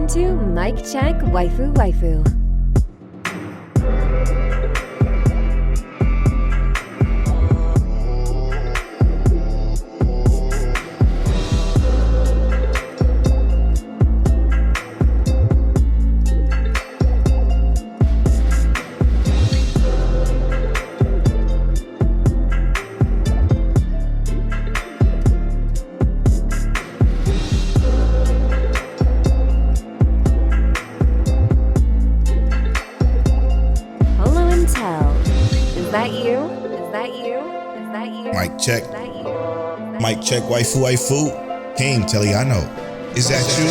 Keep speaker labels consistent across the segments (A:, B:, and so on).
A: Welcome to Mic Check Waifu Waifu.
B: Mic check, waifu, waifu. King, Teliano. Is that you?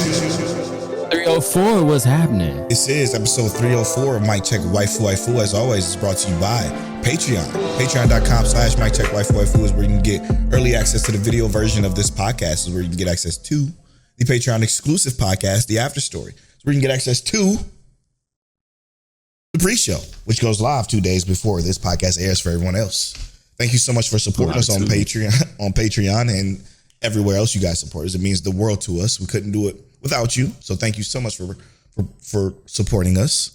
C: 304, what's happening?
B: This is episode 304 of Mic Check Waifu Waifu. As always, it's brought to you by Patreon. Patreon.com/Mic Check Waifu Waifu is where you can get early access to the video version of this podcast. Is where you can get access to the Patreon exclusive podcast, The After Story. It's where you can get access to the pre-show, which goes live 2 days before this podcast airs for everyone else. Thank you so much for supporting us on Patreon and everywhere else you guys support us. It means the world to us. We couldn't do it without you. So thank you so much for supporting us.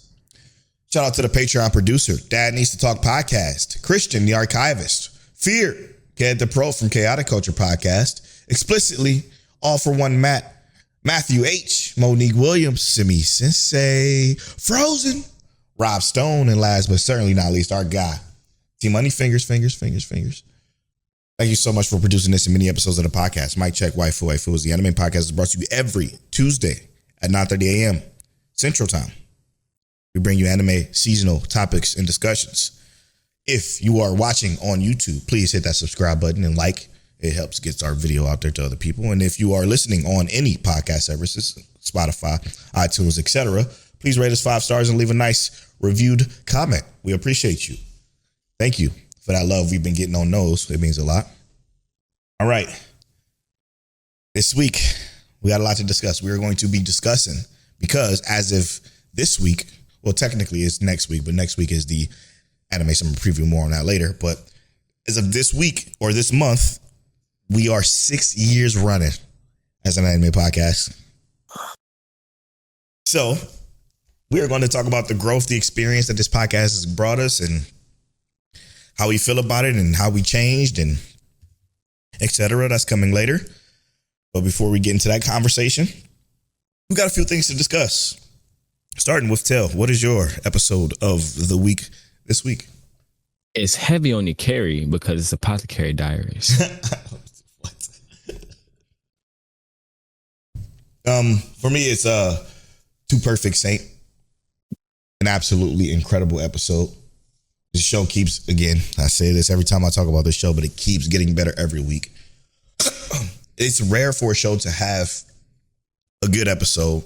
B: Shout out to the Patreon producer, Dad Needs to Talk podcast, Christian, the archivist, Fear, Ked the Pro from Chaotic Culture podcast, Explicitly, All for One Matt, Matthew H, Monique Williams, Simi Sensei, Frozen, Rob Stone, and last but certainly not least, our guy, T-Money, fingers. Thank you so much for producing this and many episodes of the podcast. Mic Check Waifu Waifu is the anime podcast that's brought to you every Tuesday at 9:30 a.m. Central Time. We bring you anime seasonal topics and discussions. If you are watching on YouTube, please hit that subscribe button and like. It helps get our video out there to other people. And if you are listening on any podcast services, Spotify, iTunes, etc., please rate us 5 stars and leave a nice reviewed comment. We appreciate you. Thank you for that love we've been getting on those. It means a lot. All right. This week, we got a lot to discuss. We are going to be discussing because as of this week, well, technically it's next week, but next week is the anime summer preview. More on that later. But as of this week or this month, we are 6 years running as an anime podcast. So we are going to talk about the growth, the experience that this podcast has brought us and how we feel about it and how we changed and etc. That's coming later. But before we get into that conversation, we got a few things to discuss. Starting with Tel, what is your episode of the week this week?
C: It's heavy on your carry because it's Apothecary Diaries.
B: What? For me, it's Two Perfect Saint. An absolutely incredible episode. The show keeps, again, I say this every time I talk about this show, but it keeps getting better every week. It's rare for a show to have a good episode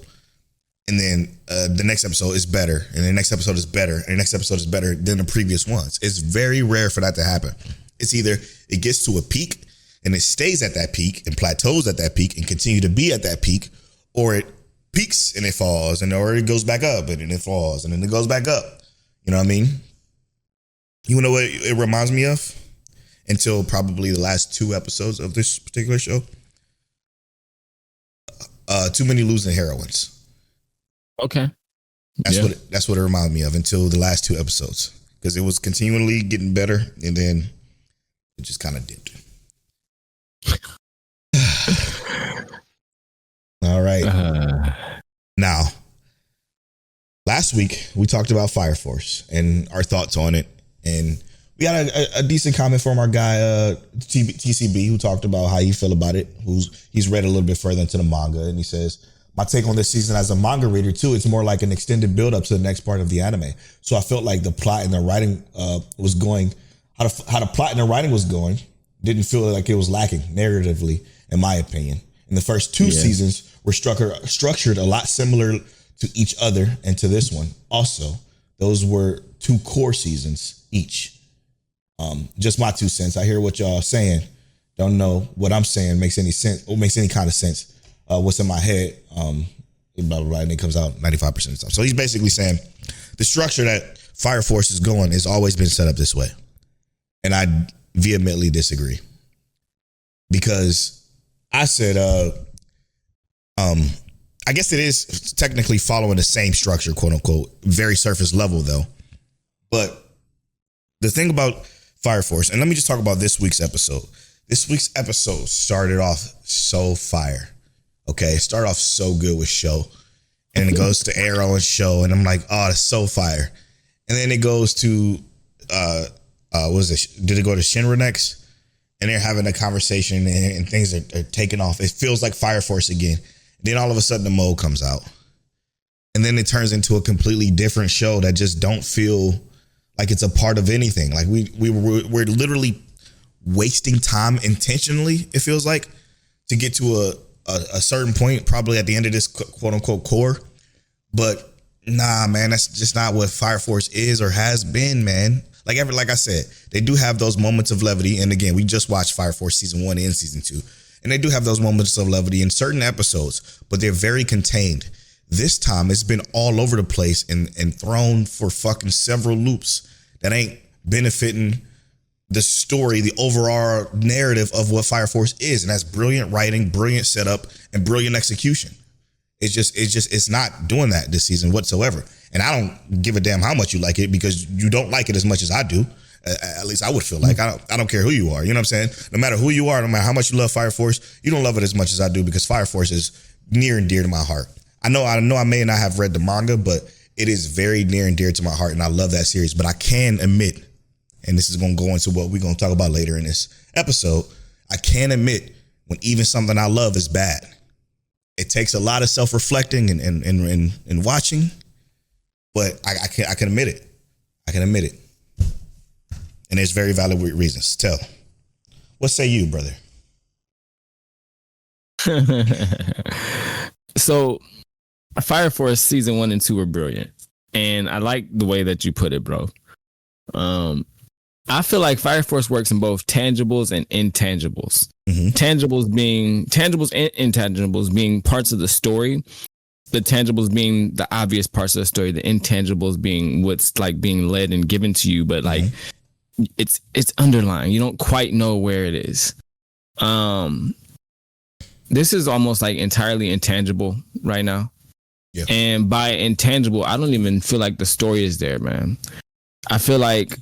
B: and then the next episode is better and the next episode is better and the next episode is better than the previous ones. It's very rare for that to happen. It's either it gets to a peak and it stays at that peak and plateaus at that peak and continue to be at that peak, or it peaks and it falls, and or it goes back up and then it falls and then it goes back up. You know what I mean? You know what it reminds me of? Until probably the last 2 episodes of this particular show. Too Many Losing Heroines.
C: Okay.
B: That's what it reminded me of until the last 2 episodes. Because it was continually getting better and then it just kind of dipped. All right. Now, last week we talked about Fire Force and our thoughts on it. And we got a decent comment from our guy, TCB, who talked about how he feel about it. He's read a little bit further into the manga. And he says, my take on this season as a manga reader, too, it's more like an extended build up to the next part of the anime. So I felt like the plot and the writing was going, how the plot and the writing was going, didn't feel like it was lacking narratively, in my opinion. And the first 2 seasons were structured a lot similar to each other and to this one. Also, those were 2 core seasons each. Just my 2 cents. I hear what y'all saying. Don't know what I'm saying makes any sense or makes any kind of sense. What's in my head, blah, blah, blah, and it comes out 95% of the time. So he's basically saying the structure that Fire Force is going has always been set up this way. And I vehemently disagree. Because I said I guess it is technically following the same structure, quote unquote, very surface level though. But the thing about Fire Force, and let me just talk about this week's episode. This week's episode started off so fire. Okay, it started off so good with Show. And it goes to Arrow and Show, and I'm like, oh, it's so fire. And then it goes to what was it? Did it go to Shinra next? And they're having a conversation and things are taking off. It feels like Fire Force again. Then all of a sudden the mode comes out. And then it turns into a completely different show that just don't feel like it's a part of anything. Like we're literally wasting time intentionally, it feels like, to get to a certain point, probably at the end of this quote unquote core. But nah, man, that's just not what Fire Force is or has been, man. Like I said, they do have those moments of levity. And again, we just watched Fire Force season 1 and season 2. And they do have those moments of levity in certain episodes, but they're very contained. This time it's been all over the place and thrown for fucking several loops that ain't benefiting the story, the overall narrative of what Fire Force is. And that's brilliant writing, brilliant setup, and brilliant execution. It's not doing that this season whatsoever. And I don't give a damn how much you like it, because you don't like it as much as I do. At least I would feel like. I don't care who you are. You know what I'm saying? No matter who you are, no matter how much you love Fire Force, you don't love it as much as I do, because Fire Force is near and dear to my heart. I know I may not have read the manga, but it is very near and dear to my heart, and I love that series. But I can admit, and this is going to go into what we're going to talk about later in this episode, I can admit when even something I love is bad. It takes a lot of self-reflecting and watching, but I can admit it. I can admit it. And there's very valid reasons. Tell. What say you, brother?
C: So, Fire Force season 1 and 2 were brilliant. And I like the way that you put it, bro. I feel like Fire Force works in both tangibles and intangibles. Mm-hmm. Tangibles and intangibles being parts of the story. The tangibles being the obvious parts of the story. The intangibles being what's like being led and given to you, but like it's underlying. You don't quite know where it is. This is almost like entirely intangible right now. Yeah. And by intangible, I don't even feel like the story is there, man. I feel like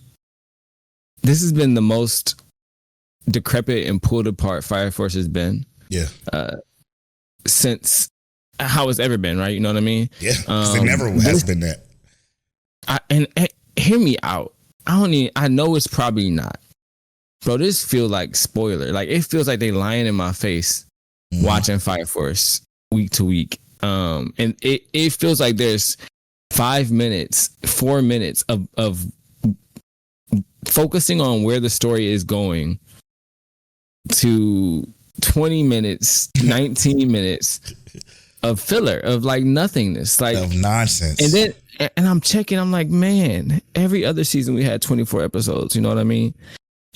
C: this has been the most decrepit and pulled apart Fire Force has been. Yeah. Since how it's ever been, right? You know what I mean?
B: Yeah. It never has been that.
C: And hear me out. I know it's probably not. Bro, this feels like spoiler. Like, it feels like they lying in my face watching Fire Force week to week. And it feels like there's 4 minutes of focusing on where the story is going to 20 minutes, 19 minutes of filler, of like nothingness, like
B: of nonsense.
C: And I'm checking, I'm like, man, every other season we had 24 episodes, you know what I mean?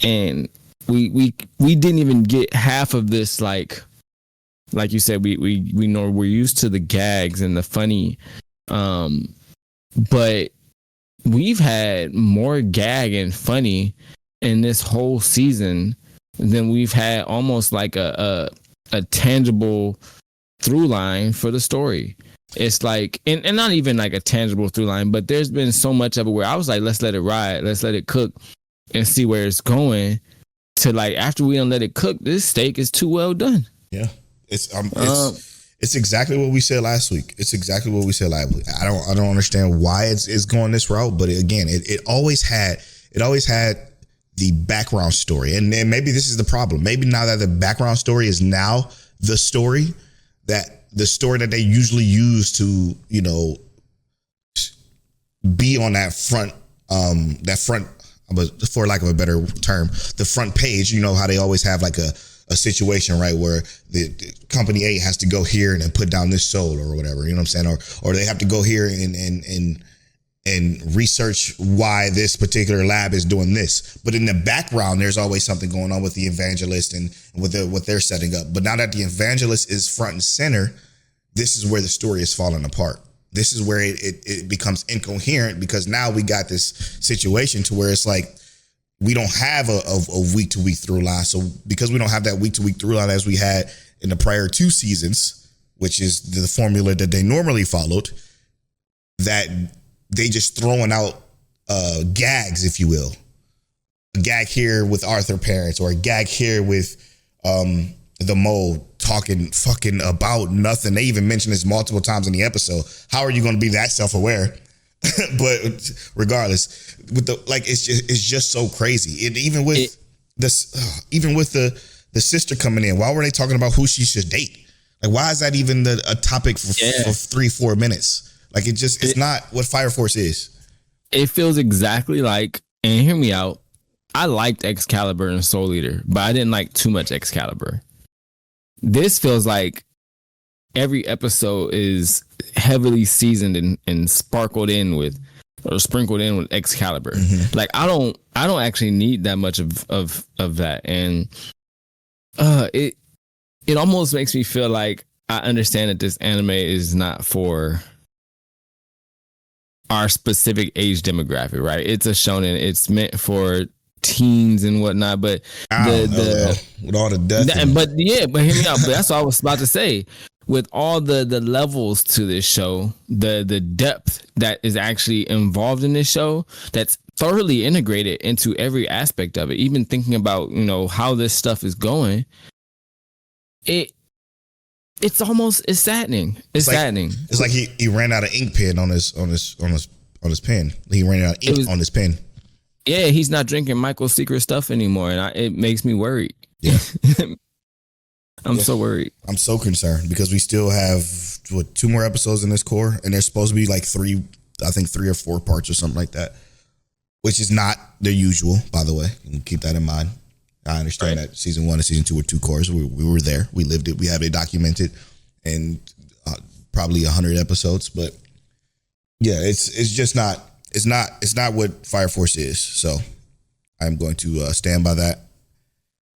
C: And we didn't even get half of this, like you said, we know we're used to the gags and the funny, but we've had more gag and funny in this whole season than we've had almost like a tangible through line for the story. It's like, and not even like a tangible through line, but there's been so much of it where I was like, let's let it ride, let's let it cook and see where it's going, to like, after we don't let it cook, this steak is too well done.
B: Yeah. It's exactly what we said last week. It's exactly what we said last week. I don't understand why it's going this route, but again, it always had the background story, and then maybe this is the problem. Maybe now that the background story is now the story that they usually use to, you know, be on that front, for lack of a better term, the front page. You know how they always have like a situation, right, where the company A has to go here and then put down this soul or whatever, you know what I'm saying? Or they have to go here and research why this particular lab is doing this. But in the background, there's always something going on with the evangelist and what they're setting up. But now that the evangelist is front and center, this is where the story is falling apart. This is where it becomes incoherent, because now we got this situation to where it's like, we don't have a week to week through line. So because we don't have that week to week through line as we had in the prior 2 seasons, which is the formula that they normally followed, that they just throwing out gags, if you will. A gag here with Arthur parents, or a gag here with the mole talking fucking about nothing. They even mentioned this multiple times in the episode. How are you going to be that self-aware? But regardless, with the it's just so crazy. And even with the sister coming in, why were they talking about who she should date? Like, why is that even a topic for 3-4 minutes? Like, it's not what Fire Force is.
C: It feels exactly like, and hear me out, I liked Excalibur and Soul Eater, but I didn't like too much Excalibur. This feels like every episode is heavily seasoned and sprinkled in with Excalibur. Mm-hmm. Like, I don't actually need that much of that. And it almost makes me feel like I understand that this anime is not for our specific age demographic, right? It's a shonen. It's meant for teens and whatnot, but
B: with all the death.
C: But hear me out. But that's what I was about to say. With all the levels to this show, the depth that is actually involved in this show, that's thoroughly integrated into every aspect of it. Even thinking about how this stuff is going, it's saddening. It's saddening.
B: It's like he ran out of ink pen on his pen. He ran out of ink on his pen.
C: Yeah, he's not drinking Michael's secret stuff anymore, and it makes me worried.
B: Yeah.
C: I'm so worried.
B: I'm so concerned because we still have 2 more episodes in this core, and there's supposed to be like 3 or 4 parts or something like that, which is not the usual, by the way. You can keep that in mind. I understand that season 1 and season 2 were 2 cores. We were there. We lived it. We have it documented, and probably 100 episodes. But yeah, it's just not. It's not what Fire Force is. So I'm going to stand by that.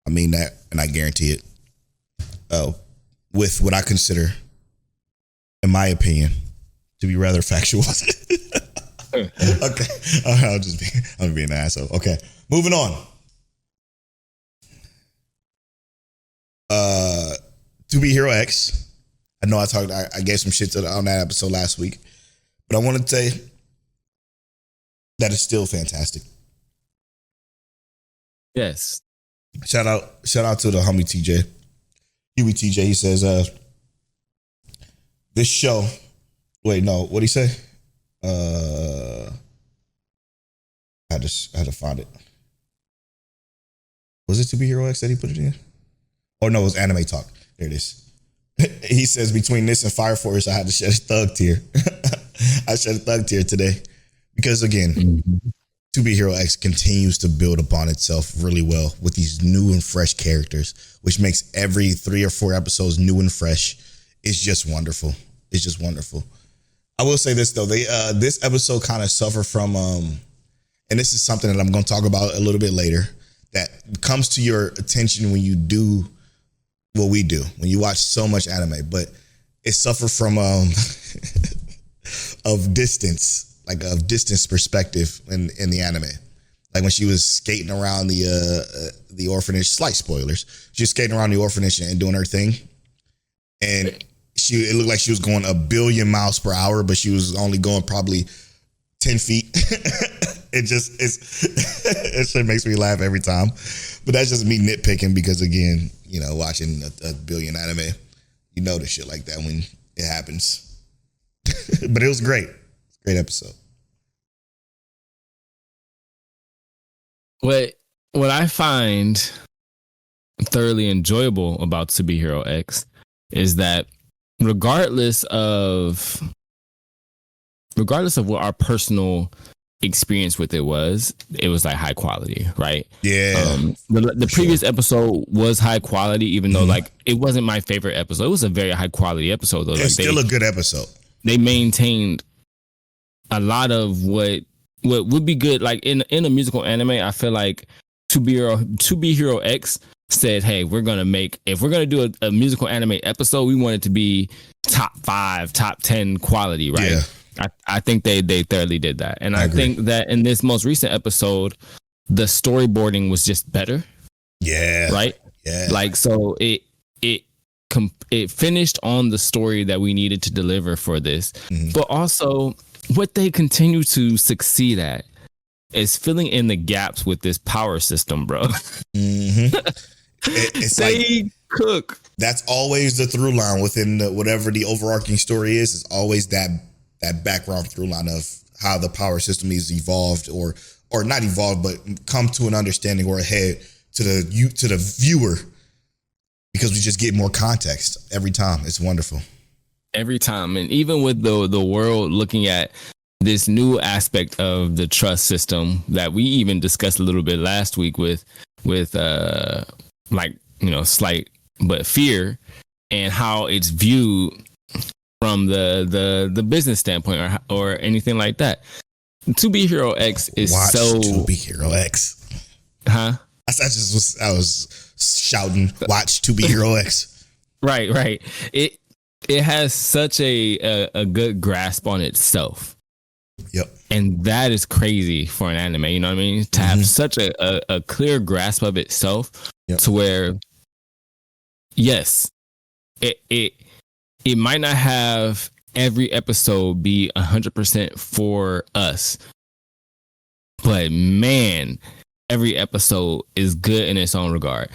B: I mean that, and I guarantee it. With what I consider, in my opinion, to be rather factual. Okay, I'm being an asshole. Okay, moving on. To Be Hero X. I know I gave some shit on that episode last week, but I want to say that is still fantastic.
C: Yes.
B: Shout out to the homie TJ. Huey TJ, he says, this show, wait, no, what'd he say? I had to find it. Was it To Be Hero X that he put it in? Oh no, it was Anime Talk. There it is. He says, between this and Fire Force, I had to shed a thug tear. I shed a thug tear today. Because again, To Be Hero X continues to build upon itself really well with these new and fresh characters, which makes every 3 or 4 episodes new and fresh. It's just wonderful. It's just wonderful. I will say this though, this episode kind of suffered from, and this is something that I'm going to talk about a little bit later, that comes to your attention when you do what we do, when you watch so much anime, but it suffered from of distance. Like a distance perspective in the anime. Like when she was skating around the orphanage, slight spoilers. She was skating around the orphanage and doing her thing. And it looked like she was going 1 billion miles per hour, but she was only going probably 10 feet. It shit makes me laugh every time. But that's just me nitpicking because again, watching a billion anime, you know the shit like that when it happens. But it was great. Great episode.
C: What I find thoroughly enjoyable about To Be Hero X is that regardless of what our personal experience with it was like high quality, right?
B: Yeah.
C: The previous episode was high quality, even though like it wasn't my favorite episode. It was a very high quality episode though.
B: It's still a good episode.
C: They maintained a lot of what would be good. Like in a musical anime, I feel like To Be Hero X said, hey, if we're gonna do a musical anime episode, we want it to be top 5, top 10 quality, right? Yeah. I think they thoroughly did that. And I think that in this most recent episode, the storyboarding was just better.
B: Yeah.
C: Right?
B: Yeah.
C: Like, so it it finished on the story that we needed to deliver for this. But also what they continue to succeed at is filling in the gaps with this power system, bro.
B: It's
C: they
B: like
C: cook.
B: That's always the through line within whatever the overarching story is. It's always that background through line of how the power system is evolved or not evolved, but come to an understanding or ahead to the viewer, because we just get more context every time. It's wonderful. Every
C: time. And even with the world looking at this new aspect of the trust system that we even discussed a little bit last week with slight but fear, and how it's viewed from the business standpoint or anything like that. To Be Hero X is
B: To Be Hero X.
C: Huh?
B: I was shouting, watch To Be Hero X.
C: Right. It has such a good grasp on itself.
B: Yep. And
C: that is crazy for an anime, you know what I mean? To have such a clear grasp of itself, to where, yes, it might not have every episode be 100% for us, but man, every episode is good in its own regard.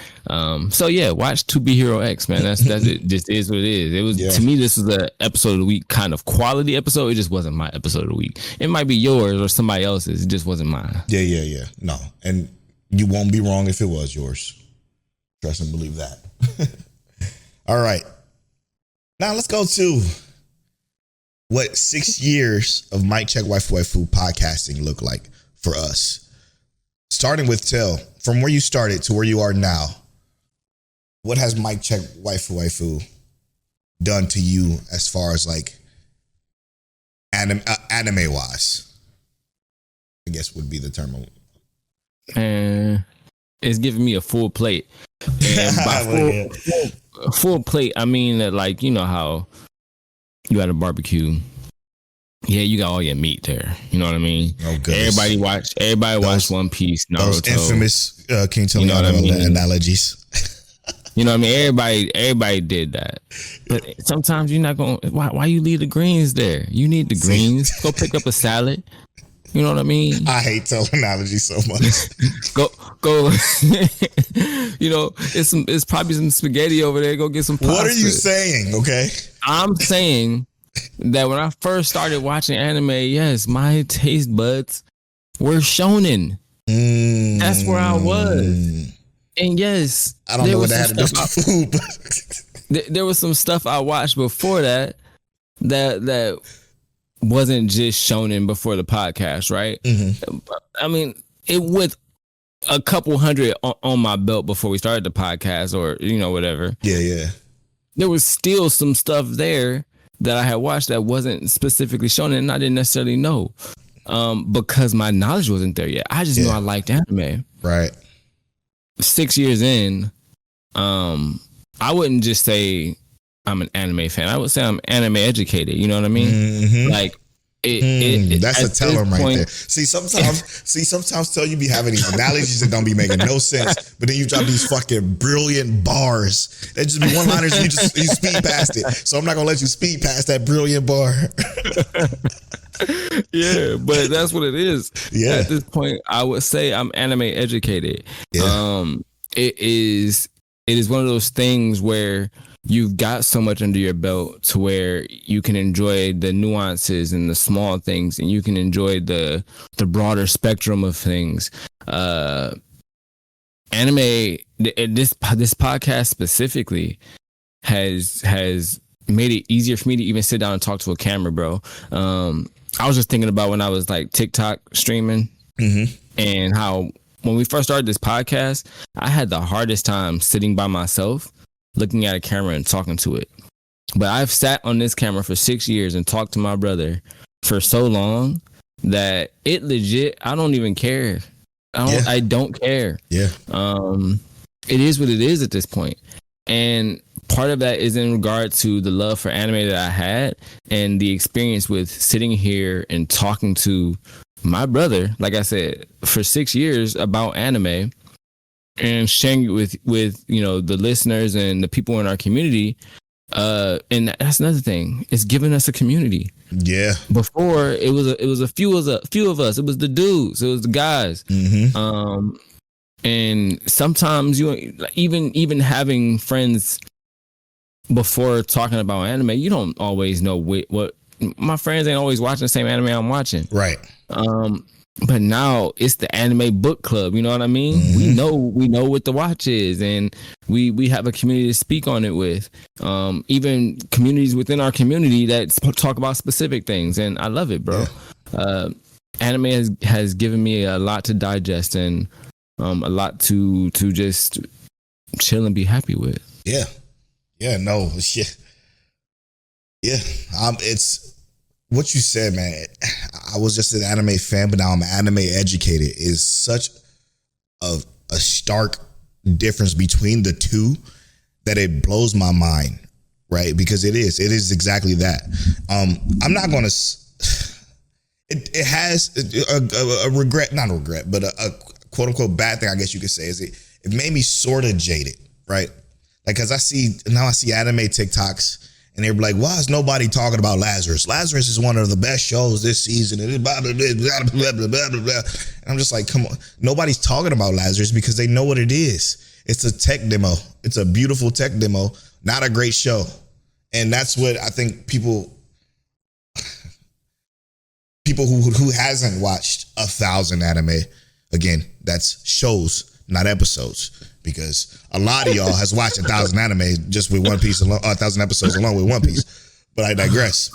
C: So yeah, watch To Be Hero X, man. That's it. Just is what it is. It was to me, this was the episode of the week kind of quality episode. It just wasn't my episode of the week. It might be yours or somebody else's. It just wasn't mine.
B: Yeah. No, and you won't be wrong if it was yours. Trust and believe that. All right. Now let's go to what 6 years of Mic Check Waifu Waifu podcasting look like for us. Starting with Tell, from where you started to where you are now, what has Mic Check Waifu Waifu done to you as far as like anime wise? I guess would be the term.
C: And it's giving me a full plate. And by full plate, I mean that, like, you know how you at a barbecue. Yeah, you got all your meat there. You know what I mean? Oh, everybody watch One Piece, Naruto. Those
B: infamous King Teliano analogies.
C: You know what I mean? Everybody did that. But sometimes you're not going, why you leave the greens there? You need the greens. Go pick up a salad. You know what I mean?
B: I hate telling analogies so much.
C: Go. You know, it's probably some spaghetti over there. Go get some pasta.
B: What are you saying? Okay.
C: I'm saying that when I first started watching anime, yes, my taste buds were shonen. That's where I was. And yes,
B: I don't know what that had to do with food, but
C: there was some stuff I watched before that wasn't just shonen before the podcast, right? I mean, it with a couple hundred on my belt before we started the podcast, or you know, whatever.
B: Yeah.
C: There was still some stuff there that I had watched that wasn't specifically shonen, and I didn't necessarily know, because my knowledge wasn't there yet. I just knew I liked anime.
B: Right.
C: 6 years in, I wouldn't just say I'm an anime fan. I would say I'm anime educated. You know what I mean? Like
B: that's a teller right there. See, sometimes Tell you be having these analogies that don't be making no sense, but then you drop these fucking brilliant bars. They just be one-liners and you speed past it. So I'm not gonna let you speed past that brilliant bar.
C: Yeah, but that's what it is.
B: Yeah.
C: At this point, I would say I'm anime educated. Yeah. It is one of those things where you've got so much under your belt to where you can enjoy the nuances and the small things, and you can enjoy the broader spectrum of things. Anime, this podcast specifically has made it easier for me to even sit down and talk to a camera, bro. I was just thinking about when I was like TikTok streaming, and how when we first started this podcast, I had the hardest time sitting by myself, looking at a camera and talking to it. But I've sat on this camera for 6 years and talked to my brother for so long that it legit, I don't even care. I don't care.
B: Yeah.
C: It is what it is at this point. And part of that is in regard to the love for anime that I had and the experience with sitting here and talking to my brother, like I said, for 6 years about anime. and sharing it with the listeners and the people in our community. And that's another thing. It's giving us a community.
B: Yeah.
C: Before it was a few of us. It was the dudes. It was the guys.
B: Mm-hmm.
C: And sometimes even having friends before talking about anime, you don't always know what my friends ain't always watching the same anime I'm watching.
B: Right.
C: But now it's the anime book club. You know what I mean?
B: Mm-hmm.
C: We know what the watch is, and we have a community to speak on it with. Even communities within our community that talk about specific things, and I love it, bro. Yeah. Anime has given me a lot to digest and a lot to just chill and be happy with.
B: Yeah. Yeah. No. Yeah. Yeah. It's what you said, man. I was just an anime fan, but now I'm anime educated. Is such a stark difference between the two that it blows my mind, right? Because it is exactly that. I'm not going to. It has a regret, not a regret, but a quote unquote bad thing, I guess you could say, is it made me sort of jaded, right? Like, because I see anime TikToks. And they're like, why is nobody talking about Lazarus? Lazarus is one of the best shows this season. And blah, blah, blah, blah, blah, blah, blah, blah. And I'm just like, come on. Nobody's talking about Lazarus because they know what it is. It's a tech demo. It's a beautiful tech demo, not a great show. And that's what I think people who hasn't watched 1,000 anime, again, that's shows, not episodes. Because a lot of y'all has watched 1,000 anime just with One Piece, 1,000 episodes along with One Piece. But I digress.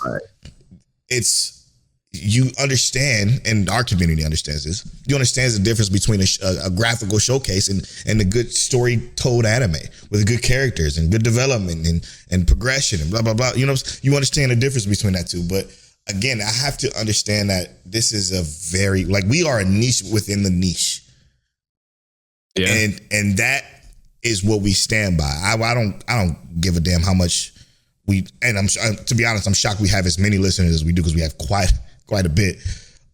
B: It's, you understand, and our community understands this. You understand the difference between a graphical showcase and a good story told anime with good characters and good development and progression and blah, blah, blah. You know, you understand the difference between that two. But again, I have to understand that this is a very, like, we are a niche within the niche. Yeah. And that is what we stand by. I don't give a damn how much to be honest, I'm shocked we have as many listeners as we do, because we have quite a bit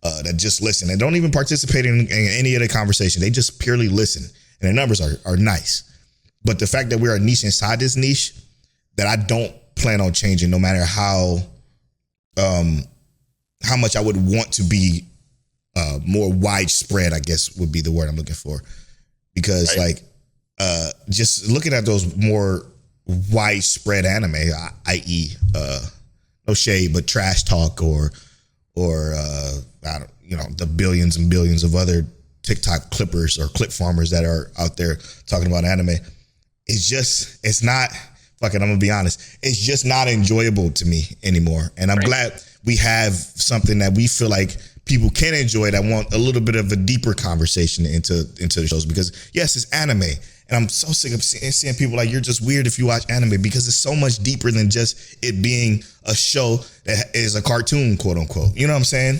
B: that just listen and don't even participate in any of the conversation. They just purely listen, and the numbers are nice. But the fact that we're a niche inside this niche that I don't plan on changing, no matter how much I would want to be more widespread, I guess would be the word I'm looking for. Because right. Just looking at those more widespread anime, i.e., no shade, but trash talk or I don't, the billions and billions of other TikTok clippers or clip farmers that are out there talking about anime, it's not. Fuck it, I'm gonna be honest. It's just not enjoyable to me anymore, and I'm glad we have something that we feel like people can enjoy, that want a little bit of a deeper conversation into the shows. Because yes, it's anime, and I'm so sick of seeing people like, you're just weird if you watch anime, because it's so much deeper than just it being a show that is a cartoon, quote unquote. You know what I'm saying?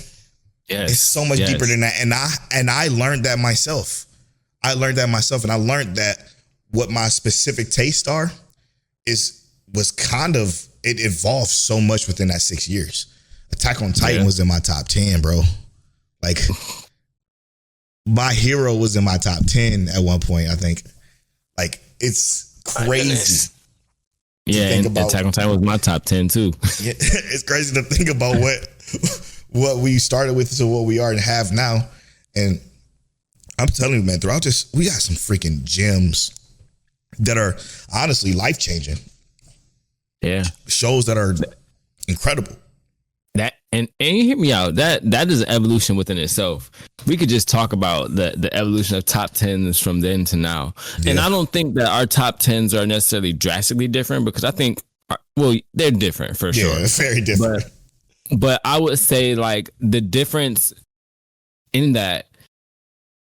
B: Yes. It's so much deeper than that. And I learned that myself. And I learned that what my specific tastes are was kind of, it evolved so much within that 6 years. Attack on Titan was in my top 10, bro. Like, My Hero was in my top 10 at one point, I think. Like, it's crazy.
C: Yeah, and Attack on Titan was my top 10 too.
B: Yeah, it's crazy to think about what we started with to what we are and have now. And I'm telling you, man, throughout this, we got some freaking gems that are honestly life-changing. Yeah. Shows that are incredible.
C: That and you hear me out. That is an evolution within itself. We could just talk about the evolution of top 10s from then to now. Yeah. And I don't think that our top 10s are necessarily drastically different, because I think, well, they're different for sure.
B: Yeah, very different.
C: But I would say, like, the difference in that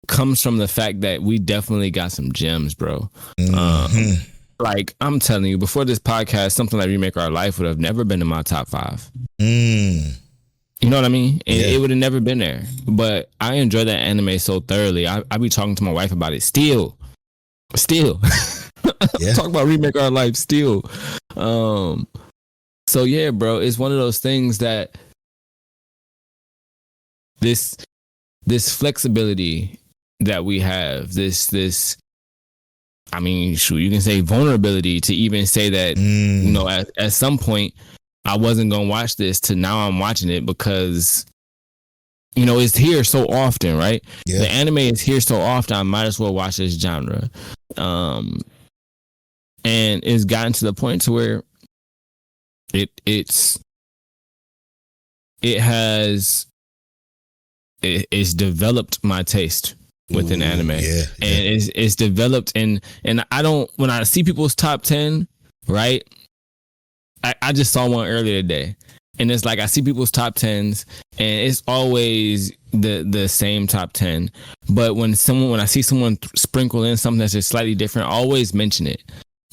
C: comes from the fact that we definitely got some gems, bro. Mm-hmm. Like, I'm telling you, before this podcast, something like Remake Our Life would have never been in my top 5. You know what I mean? And it would have never been there. But I enjoy that anime so thoroughly. I be talking to my wife about it still. Talk about Remake Our Life still. So yeah, bro, it's one of those things that this flexibility that we have, this I mean, shoot, you can say vulnerability to even say that, you know, at some point I wasn't going to watch this to now I'm watching it because, you know, it's here so often, right? Yeah. The anime is here so often, I might as well watch this genre. And it's gotten to the point to where it's developed my taste within anime. Yeah. And it's developed and I don't, when I see people's top 10, right? I just saw one earlier today. And it's like I see people's top 10s and it's always the same top 10. But when I see someone sprinkle in something that's just slightly different, I always mention it.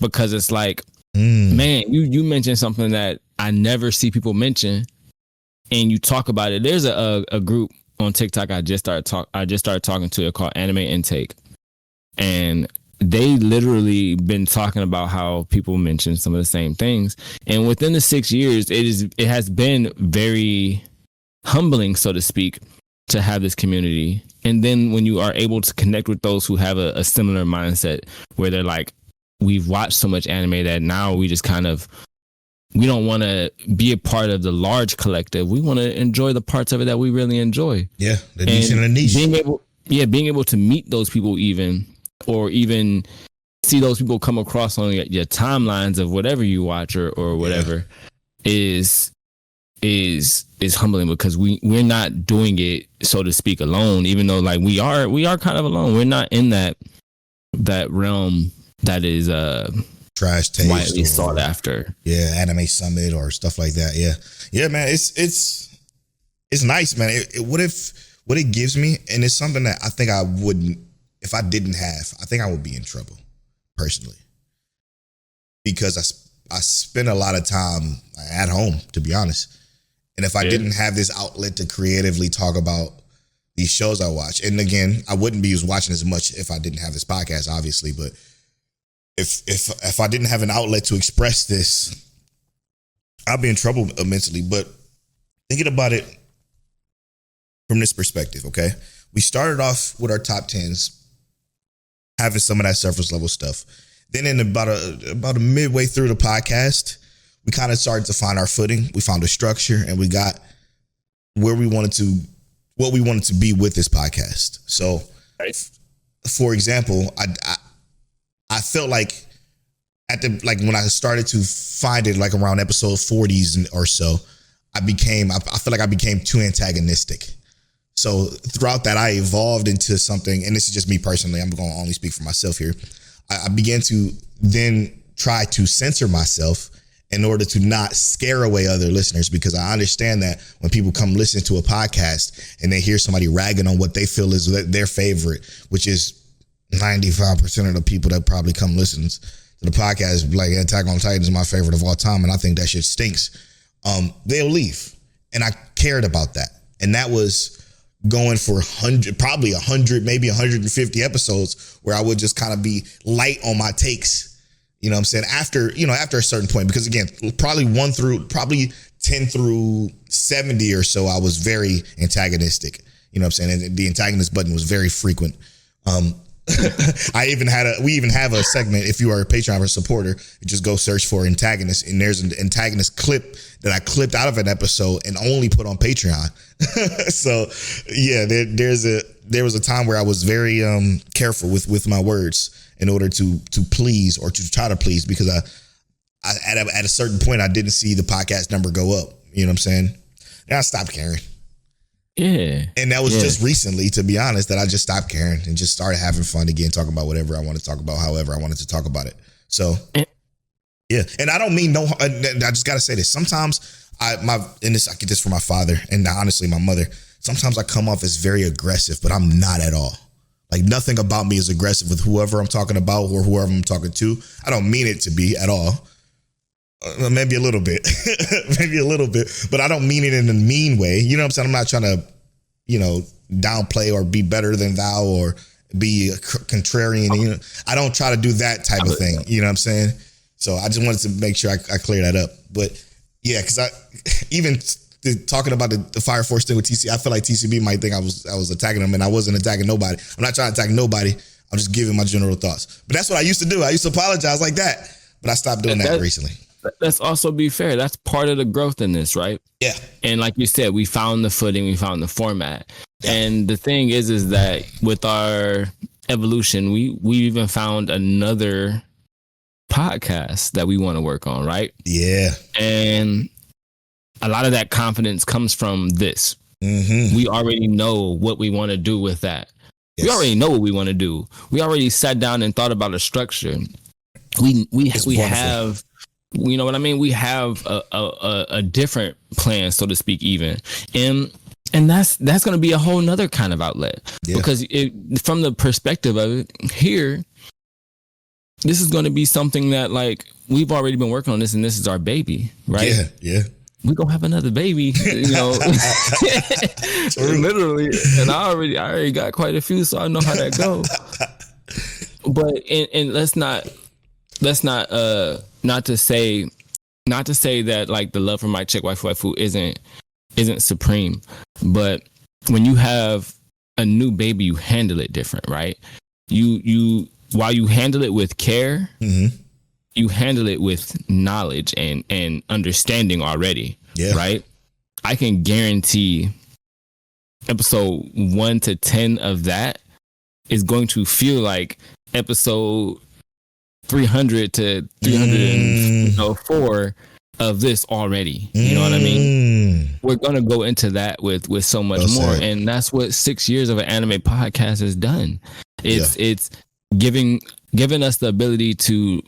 C: Because it's like, man, you mentioned something that I never see people mention, and you talk about it. There's a group on TikTok I just started talking to it called Anime Intake, and they literally been talking about how people mention some of the same things. And within the 6 years, it has been very humbling, so to speak, to have this community. And then when you are able to connect with those who have a similar mindset, where they're like, we've watched so much anime that now we just we don't want to be a part of the large collective. We want to enjoy the parts of it that we really enjoy. Yeah, the niche and the niche. Being able to meet those people or even see those people come across on your timelines of whatever you watch or whatever is humbling, because we're not doing it, so to speak, alone, even though like we are kind of alone. We're not in that realm that is trash taste, widely sought after. Yeah, Anime Summit or stuff like that. Yeah, man. It's nice, man. What it gives me, and it's something that I think I wouldn't, if I didn't have, I think I would be in trouble personally, because I spend a lot of time at home, to be honest. And if I didn't have this outlet to creatively talk about these shows I watch, and again, I wouldn't be watching as much if I didn't have this podcast, obviously, but if I didn't have an outlet to express this, I'd be in trouble immensely. But thinking about it from this perspective, okay? We started off with our top 10s, having some of that surface level stuff. Then in about a midway through the podcast, we kind of started to find our footing. We found a structure, and we got what we wanted to be with this podcast. So, for example, I felt like when I started to find it, like around episode 40s or so, I feel like I became too antagonistic. So throughout that, I evolved into something, and this is just me personally, I'm going to only speak for myself here. I began to then try to censor myself in order to not scare away other listeners, because I understand that when people come listen to a podcast and they hear somebody ragging on what they feel is their favorite, which is 95% of the people that probably come listen to the podcast, like Attack on Titan is my favorite of all time, and I think that shit stinks. They'll leave, and I cared about that, and that was going for 100, probably 100, maybe 150 episodes, where I would just kind of be light on my takes. You know what I'm saying? After a certain point, because again, probably 10 through 70 or so, I was very antagonistic. You know what I'm saying? And the antagonist button was very frequent. We even have a segment. If you are a Patreon supporter, you just go search for antagonist, and there's an antagonist clip that I clipped out of an episode and only put on Patreon. So yeah, there was a time where I was very careful with my words in order to please, or to try to please, because I at a certain point I didn't see the podcast number go up. You know what I'm saying? And I stopped caring. Yeah. And that was just recently, to be honest, that I just stopped caring and just started having fun again, talking about whatever I want to talk about, however I wanted to talk about it. So, yeah. And I don't mean I just got to say this. Sometimes I get this from my father and honestly my mother. Sometimes I come off as very aggressive, but I'm not at all. Like, nothing about me is aggressive with whoever I'm talking about or whoever I'm talking to. I don't mean it to be at all. Maybe a little bit, but I don't mean it in a mean way. You know what I'm saying? I'm not trying to, downplay or be better than thou or be contrarian. I don't try to do that type of thing. You know what I'm saying? So I just wanted to make sure I clear that up. But yeah, because even talking about the Fire Force thing with TC, I feel like TCB might think I was attacking him, and I wasn't attacking nobody. I'm not trying to attack nobody.
B: I'm just giving my general thoughts. But that's what I used to do. I used to apologize like that, but I stopped doing that recently.
C: Let's also be fair. That's part of the growth in this, right?
B: Yeah.
C: And like you said, we found the footing, we found the format. Yeah. And the thing is that with our evolution, we even found another podcast that we want to work on, right?
B: Yeah.
C: And a lot of that confidence comes from this. Mm-hmm. We already know what we want to do with that. Yes. We already know what we want to do. We already sat down and thought about a structure. We have, you know what I mean? We have a different plan, so to speak, even. And that's going to be a whole nother kind of outlet. Yeah. Because from the perspective of it here, this is going to be something that, like, we've already been working on this, and this is our baby, right?
B: Yeah, yeah.
C: We're going to have another baby, you know, literally. And I already got quite a few, so I know how that goes. But, and let's not to say that, like, the love for Mic Check Waifu Waifu isn't supreme, but when you have a new baby, you handle it different, right? You while you handle it with care, mm-hmm. you handle it with knowledge and understanding already, right? I can guarantee episode 1 to 10 of that is going to feel like episode 300 to 304 of this already. You know what I mean? We're going to go into that with so much more. And that's what 6 years of an anime podcast has done. It's giving us the ability to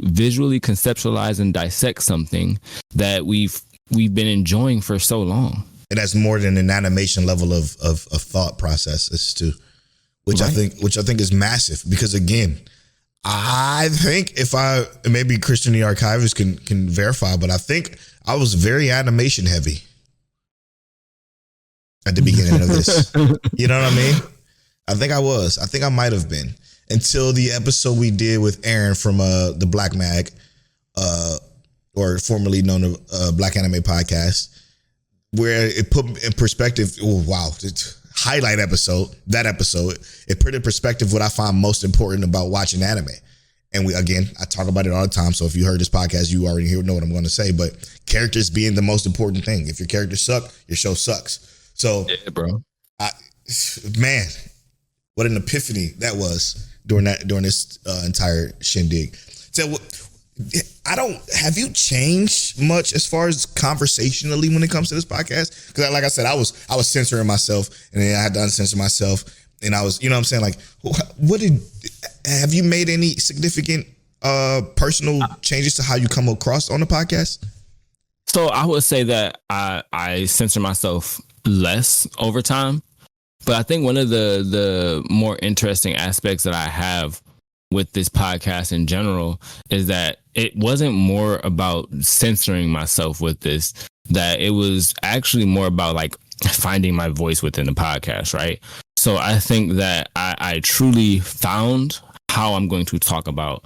C: visually conceptualize and dissect something that we've been enjoying for so long.
B: And that's more than an animation level of thought processes too, which right. I think is massive, because again, I think maybe Christian the Archivist can verify, but I think I was very animation heavy at the beginning of this. You know what I mean? I think I was. I think I might have been, until the episode we did with Aaron from the Black Mag, or formerly known as Black Anime Podcast, where it put in perspective. Oh wow! Highlight episode, it put in perspective what I find most important about watching anime. And I talk about it all the time. So if you heard this podcast, you already know what I'm going to say, but characters being the most important thing. If your characters suck, your show sucks. So,
C: yeah, bro,
B: man, what an epiphany that was during this entire shindig. So have you changed much as far as conversationally when it comes to this podcast? Because like I said, I was censoring myself, and then I had to uncensor myself, and I was, you know what I'm saying? Like, have you made any significant personal changes to how you come across on the podcast?
C: So I would say that I censor myself less over time, but I think one of the more interesting aspects that I have with this podcast in general is that it wasn't more about censoring myself with this, that it was actually more about, like, finding my voice within the podcast, right? So I think that I truly found how I'm going to talk about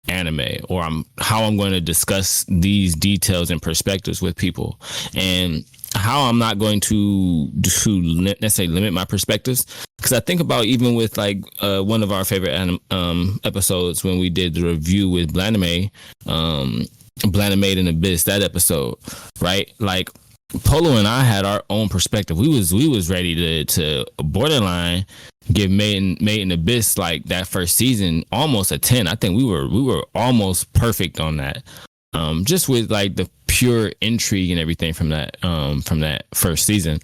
C: anime, or how I'm going to discuss these details and perspectives with people, and how I'm not going to necessarily limit my perspectives. Because I think about, even with, like, one of our favorite episodes when we did the review with Blanime and Abyss, that episode, right? Like, Polo and I had our own perspective. We was ready to borderline give Made in Abyss, like, that first season, almost a 10. I think we were almost perfect on that. Just with, like, the pure intrigue and everything from that first season.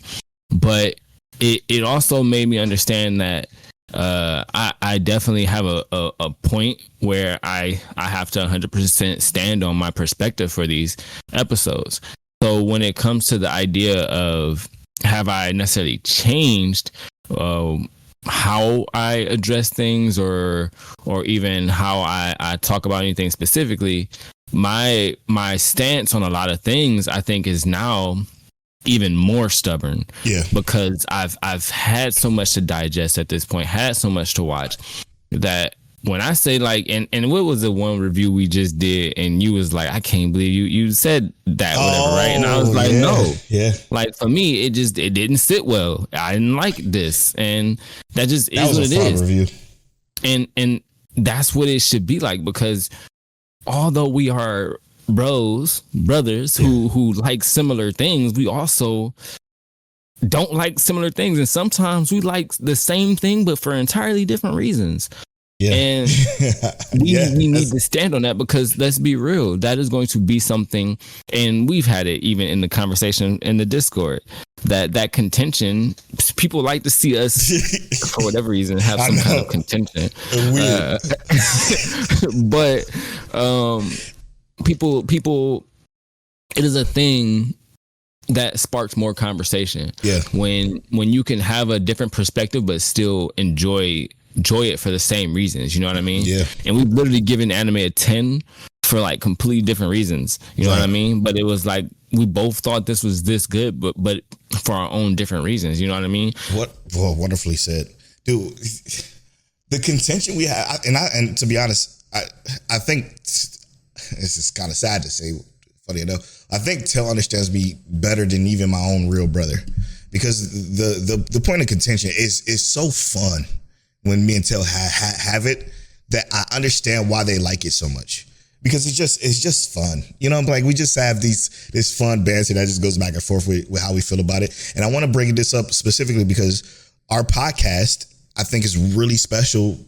C: But it also made me understand that I definitely have a point where I have to 100% stand on my perspective for these episodes. So when it comes to the idea of, have I necessarily changed how I address things, or even how I talk about anything specifically, my stance on a lot of things, I think, is now even more stubborn. Yeah. Because I've had so much to digest at this point, had so much to watch, that when I say, like, and what was the one review we just did, and you was like, I can't believe you said that, whatever, right? And I was like, no. Yeah. Like, for me, it didn't sit well. I didn't like this. And that just is what it is. Review. And that's what it should be like, because although we are brothers who like similar things, we also don't like similar things, and sometimes we like the same thing but for entirely different reasons.
B: Yeah.
C: And we need to stand on that, because let's be real, that is going to be something, and we've had it even in the conversation in the Discord, that contention, people like to see us for whatever reason have some kind of contention. But people, it is a thing that sparks more conversation.
B: Yeah.
C: When you can have a different perspective but still enjoy it for the same reasons, you know what I mean?
B: Yeah.
C: And we've literally given anime a 10 for like completely different reasons, you know what I mean? But it was like we both thought this was this good, but for our own different reasons, you know what I mean?
B: Well, wonderfully said, dude. The contention we have, and to be honest, I think this is kind of sad to say, funny enough, I think Tell understands me better than even my own real brother, because the point of contention is so fun when me and Tell have it, that I understand why they like it so much, because it's just fun. You know, like we just have this fun banter that just goes back and forth with how we feel about it. And I want to bring this up specifically because our podcast, I think, is really special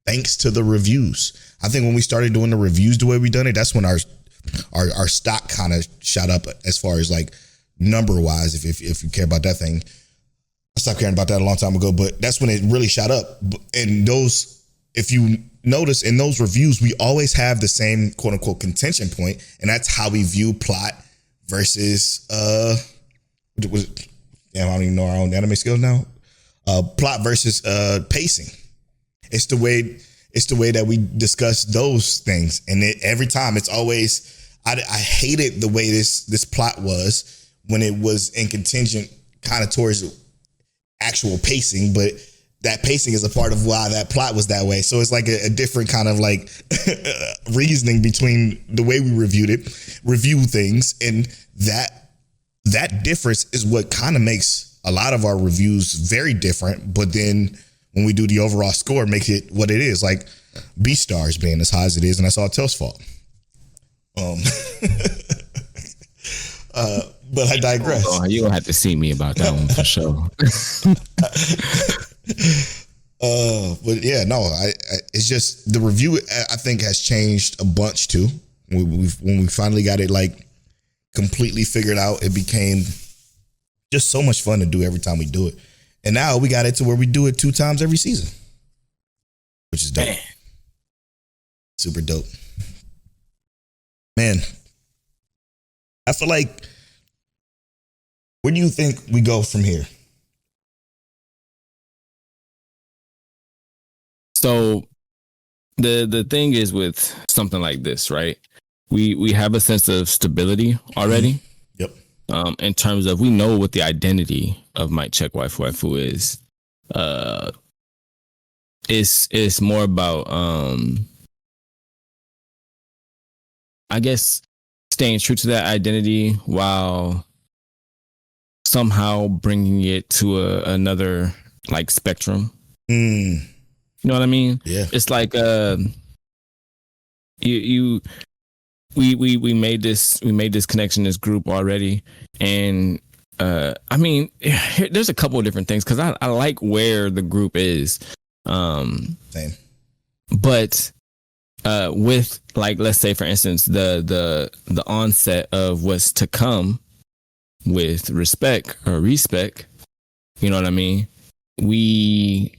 B: thanks to the reviews. I think when we started doing the reviews the way we done it, that's when our stock kind of shot up as far as like number wise, if you care about that thing. I stopped caring about that a long time ago, but that's when it really shot up. And those, if you notice in those reviews, we always have the same quote unquote contention point, and that's how we view plot versus I don't even know our own anime skills now. Plot versus pacing. It's the way that we discuss those things, and every time it's always I hated the way this plot was when it was in contingent kind of towards actual pacing, but that pacing is a part of why that plot was that way. So it's like a different kind of like reasoning between the way we review things, and that difference is what kind of makes a lot of our reviews very different. But then when we do the overall score, makes it what it is, like B stars being as high as it is, and that's all Tell's fault. But I digress.
C: Oh, you're gonna have to see me about that one for sure.
B: But yeah, no, it's just the review, I think, has changed a bunch too. When we finally got it like completely figured out, it became just so much fun to do every time we do it. And now we got it to where we do it 2 times every season, which is dope. Man. Super dope. Man, I feel like, where do you think we go from here?
C: So the thing is with something like this, right? We have a sense of stability already.
B: Yep.
C: In terms of, we know what the identity of Mic Check Waifu Waifu is. It's more about I guess staying true to that identity while somehow bringing it to another like spectrum. You know what I mean?
B: Yeah.
C: It's like we made this connection, this group already, and I mean, there's a couple of different things, because I like where the group is.
B: Same.
C: But with, like, let's say for instance the onset of what's to come with respect, you know what I mean? We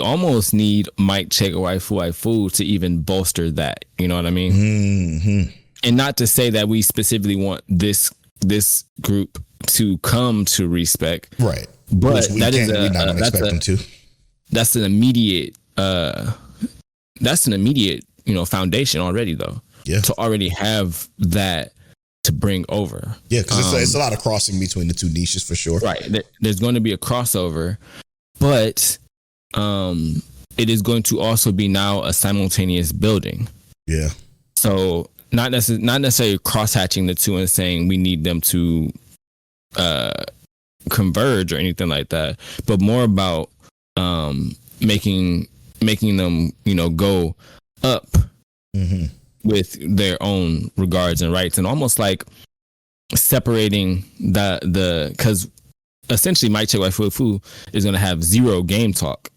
C: almost need Mic Check Waifu Waifu to even bolster that, you know what I mean?
B: Mm-hmm.
C: And not to say that we specifically want this group to come to respect,
B: right?
C: But
B: we're not gonna expect them to.
C: That's an immediate foundation already, though.
B: Yeah.
C: To already have that to bring over.
B: Yeah, because it's a lot of crossing between the two niches for sure.
C: Right. There's going to be a crossover, but it is going to also be now a simultaneous building.
B: Yeah.
C: So not necessarily cross-hatching the two and saying we need them to converge or anything like that, but more about making them, go up with their own regards and rights, and almost like separating because essentially Mic Check Waifu Waifu is going to have zero game talk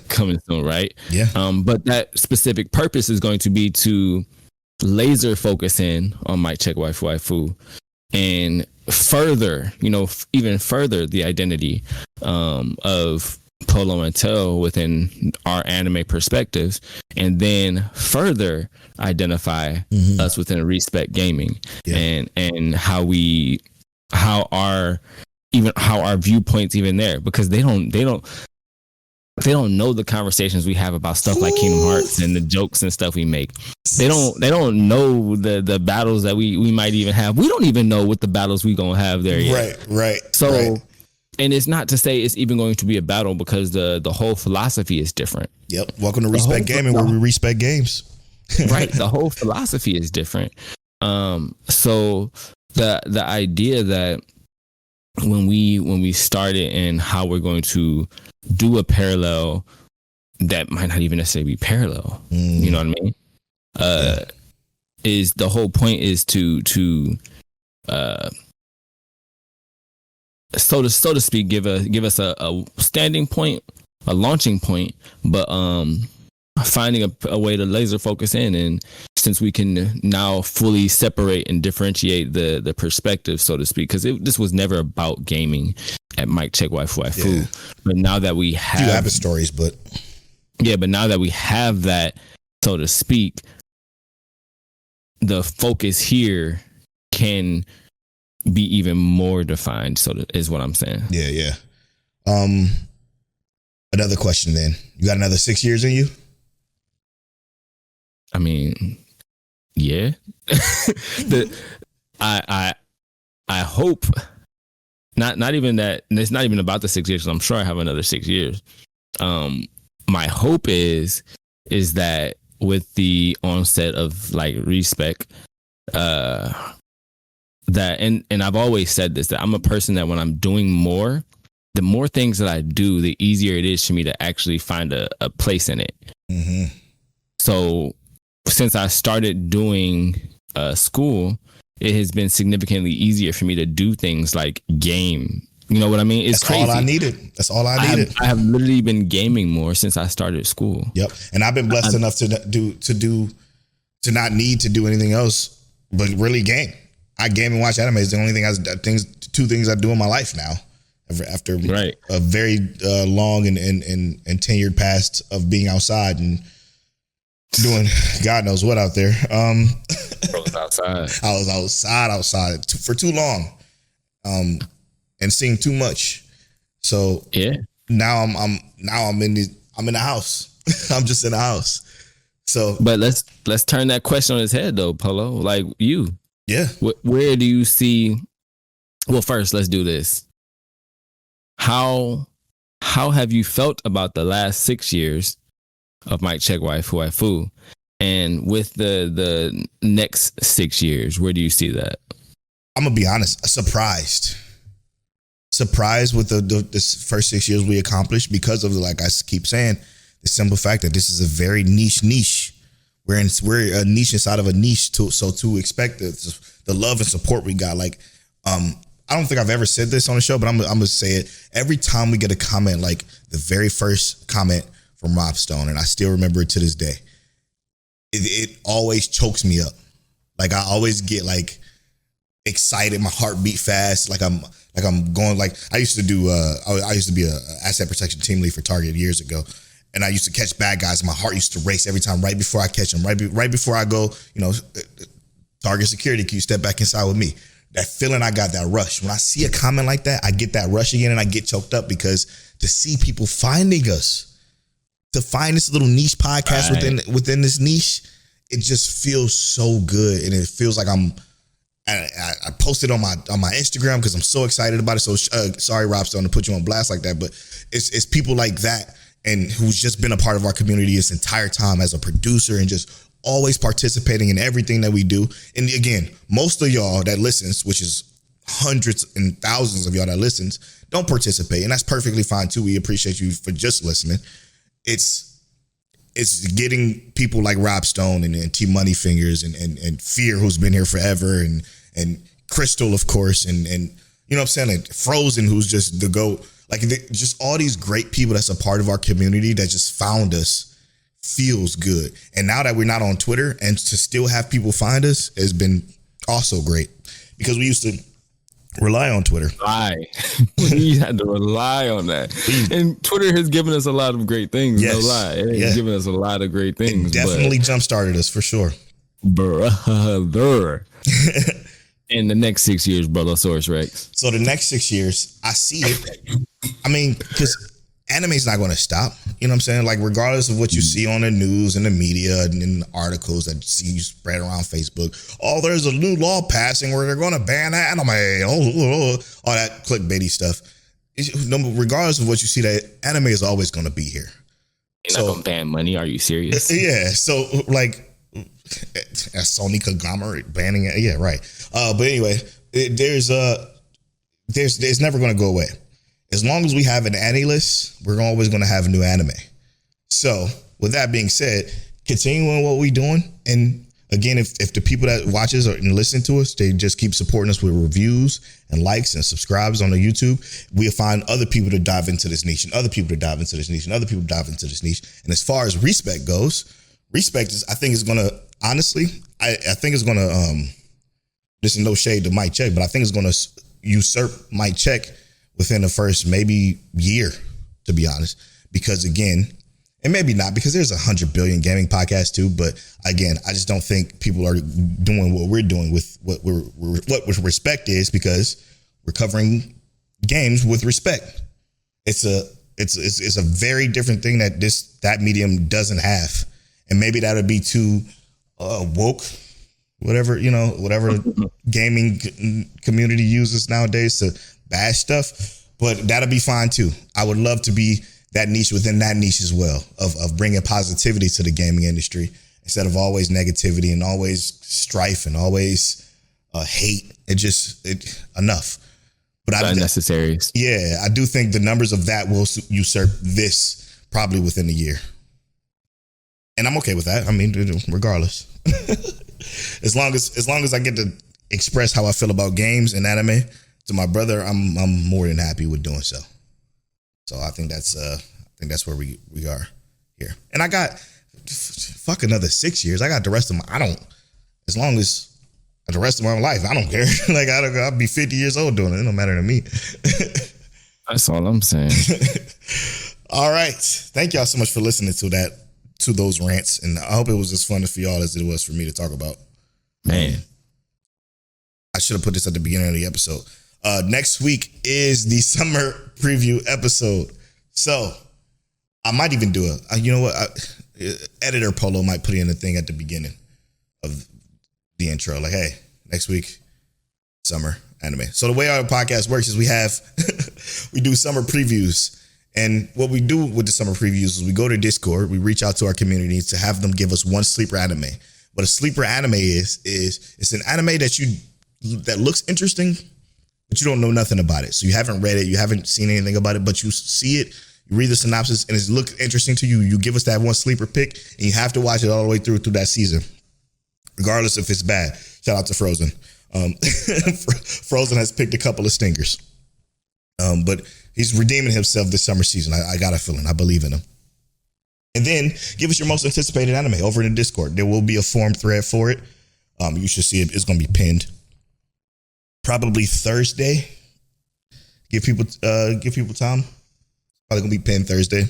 C: coming soon, right? But that specific purpose is going to be to laser focus in on Mic Check Waifu Waifu and further, even further the identity of Polo and Tel within our anime perspectives, and then further identify us within Respect Gaming and how our viewpoints even there, because they don't know the conversations we have about stuff like Kingdom Hearts and the jokes and stuff we make. They don't know the battles that we might even have. We don't even know what the battles we gonna have there yet.
B: Right.
C: So, and it's not to say it's even going to be a battle, because the whole philosophy is different.
B: Yep. Welcome to Respect Gaming, where we respect games.
C: Right. The whole philosophy is different. So the idea that when we started and how we're going to do a parallel that might not even necessarily be parallel, you know what I mean? Is the whole point is to so to speak, give us a standing point, a launching point, but finding a way to laser focus in, and since we can now fully separate and differentiate the perspective, so to speak, because this was never about gaming at Mic Check Waifu Waifu, but now that we have,
B: you have the stories, but
C: now that we have that, so to speak, the focus here can be even more defined, is what I'm saying.
B: Yeah. Another question then. You got another 6 years in you?
C: I mean, yeah. I hope not even that. It's not even about the 6 years. I'm sure I have another 6 years. My hope is that with the onset of like Respect, that and I've always said this, that I'm a person that when I'm doing more, the more things that I do, the easier it is for me to actually find a place in it. So since I started doing school, it has been significantly easier for me to do things like game. You know what I mean? It's
B: That's
C: crazy.
B: all I needed. That's all I needed.
C: I have literally been gaming more since I started school.
B: Yep. And I've been blessed enough to not need to do anything else, but really game. I game and watch anime is the only two things I do in my life now. After a very long and tenured past of being outside and doing God knows what out there. I was outside for too long, and seeing too much. So now I'm in the house. I'm just in the house. So,
C: but let's turn that question on its head though, Polo. Like you, where do you see? Well, first let's do this. How have you felt about the last 6 years of Mic Check Waifu Waifu, and with the next 6 years, where do you see that?
B: I'm gonna be honest, surprised with the first 6 years we accomplished, because of like I keep saying, the simple fact that this is a very niche. We're a niche inside of a niche, so to expect the love and support we got, like I don't think I've ever said this on the show, but I'm gonna say it every time we get a comment, like the very first comment from Rob Stone, and I still remember it to this day. It always chokes me up. Like I always get like excited, my heart beat fast, like I'm going, like I used to do. I used to be a asset protection team lead for Target years ago, and I used to catch bad guys. And my heart used to race every time, right before I catch them, right before I go. Target security, can you step back inside with me? That feeling, I got that rush. When I see a comment like that, I get that rush again, and I get choked up, because to see people finding us, to find this little niche podcast within this niche, it just feels so good, and it feels like I posted on my Instagram because I'm so excited about it. So sorry, Rob Stone, to put you on blast like that, but it's people like that, and who's just been a part of our community this entire time as a producer, and just always participating in everything that we do. And again, most of y'all that listens, which is hundreds and thousands of y'all that listens don't participate, and that's perfectly fine too. We appreciate you for just listening. It's getting people like Rob Stone and T Money Fingers and Fear, who's been here forever, and Crystal, of course, and you know what I'm saying, like Frozen, who's just the GOAT. Like just all these great people that's a part of our community that just found us feels good. And now that we're not on Twitter, and to still have people find us has been also great, because we used to rely on Twitter.
C: We had to rely on that. And Twitter has given us a lot of great things. Yes. No lie. It has given us a lot of great things.
B: It definitely jump-started us for sure.
C: Brother. In the next 6 years, Brothersaurus Rex.
B: So the next 6 years, I see it. I mean, because anime's not going to stop. You know what I'm saying? Like, regardless of what you see on the news and the media and in the articles that see you spread around Facebook, oh, there's a new law passing where they're going to ban anime, all that clickbaity stuff. Regardless of what you see, that anime is always going to be here.
C: You're not going to ban money? Are you serious?
B: Yeah. So, like, a Sony conglomerate banning it. Yeah, right. But anyway, there's never going to go away. As long as we have an anime list, we're always going to have new anime. So with that being said, continuing what we're doing. And again, if the people that watch us and listen to us, they just keep supporting us with reviews and likes and subscribes on the YouTube, we'll find other people to dive into this niche and other people to dive into this niche and other people to dive into this niche. And as far as respect goes, respect is, I think is going to, honestly, I think it's going to, this is no shade to Mike Check, but I think it's going to usurp Mike Check within the first maybe year, to be honest, because again, and maybe not, because there's 100 billion gaming podcasts too. But again, I just don't think people are doing what we're doing with what with respect is, because we're covering games with respect. It's a very different thing that medium doesn't have, and maybe that would be too woke, whatever the gaming community uses nowadays to bash stuff, but that'll be fine too. I would love to be that niche within that niche as well, of bringing positivity to the gaming industry instead of always negativity and always strife and always hate. Enough. But
C: unnecessary.
B: Yeah, I do think the numbers of that will usurp this probably within a year, and I'm okay with that. I mean, regardless, as long as I get to express how I feel about games and anime to my brother, I'm more than happy with doing so. So I think that's where we are here. And I got fuck another 6 years. I got the rest of as long as the rest of my life, I don't care. Like I'll be 50 years old doing it. It don't matter to me.
C: That's all I'm saying.
B: All right. Thank y'all so much for listening to those rants. And I hope it was as fun for y'all as it was for me to talk about.
C: Man.
B: I should have put this at the beginning of the episode. Next week is the summer preview episode. So I might even do editor Polo might put in a thing at the beginning of the intro. Like, hey, next week, summer anime. So the way our podcast works is we do summer previews. And what we do with the summer previews is we go to Discord, we reach out to our community to have them give us one sleeper anime. What a sleeper anime is it's an anime that looks interesting, but you don't know nothing about it. So you haven't read it, you haven't seen anything about it, but you see it, you read the synopsis, and it looks interesting to you. You give us that one sleeper pick, and you have to watch it all the way through that season, regardless if it's bad. Shout out to Frozen. Frozen has picked a couple of stingers, but he's redeeming himself this summer season. I got a feeling. I believe in him. And then give us your most anticipated anime over in the Discord. There will be a forum thread for it. You should see it. It's going to be pinned. Probably Thursday. Give people time. Probably gonna be pinned Thursday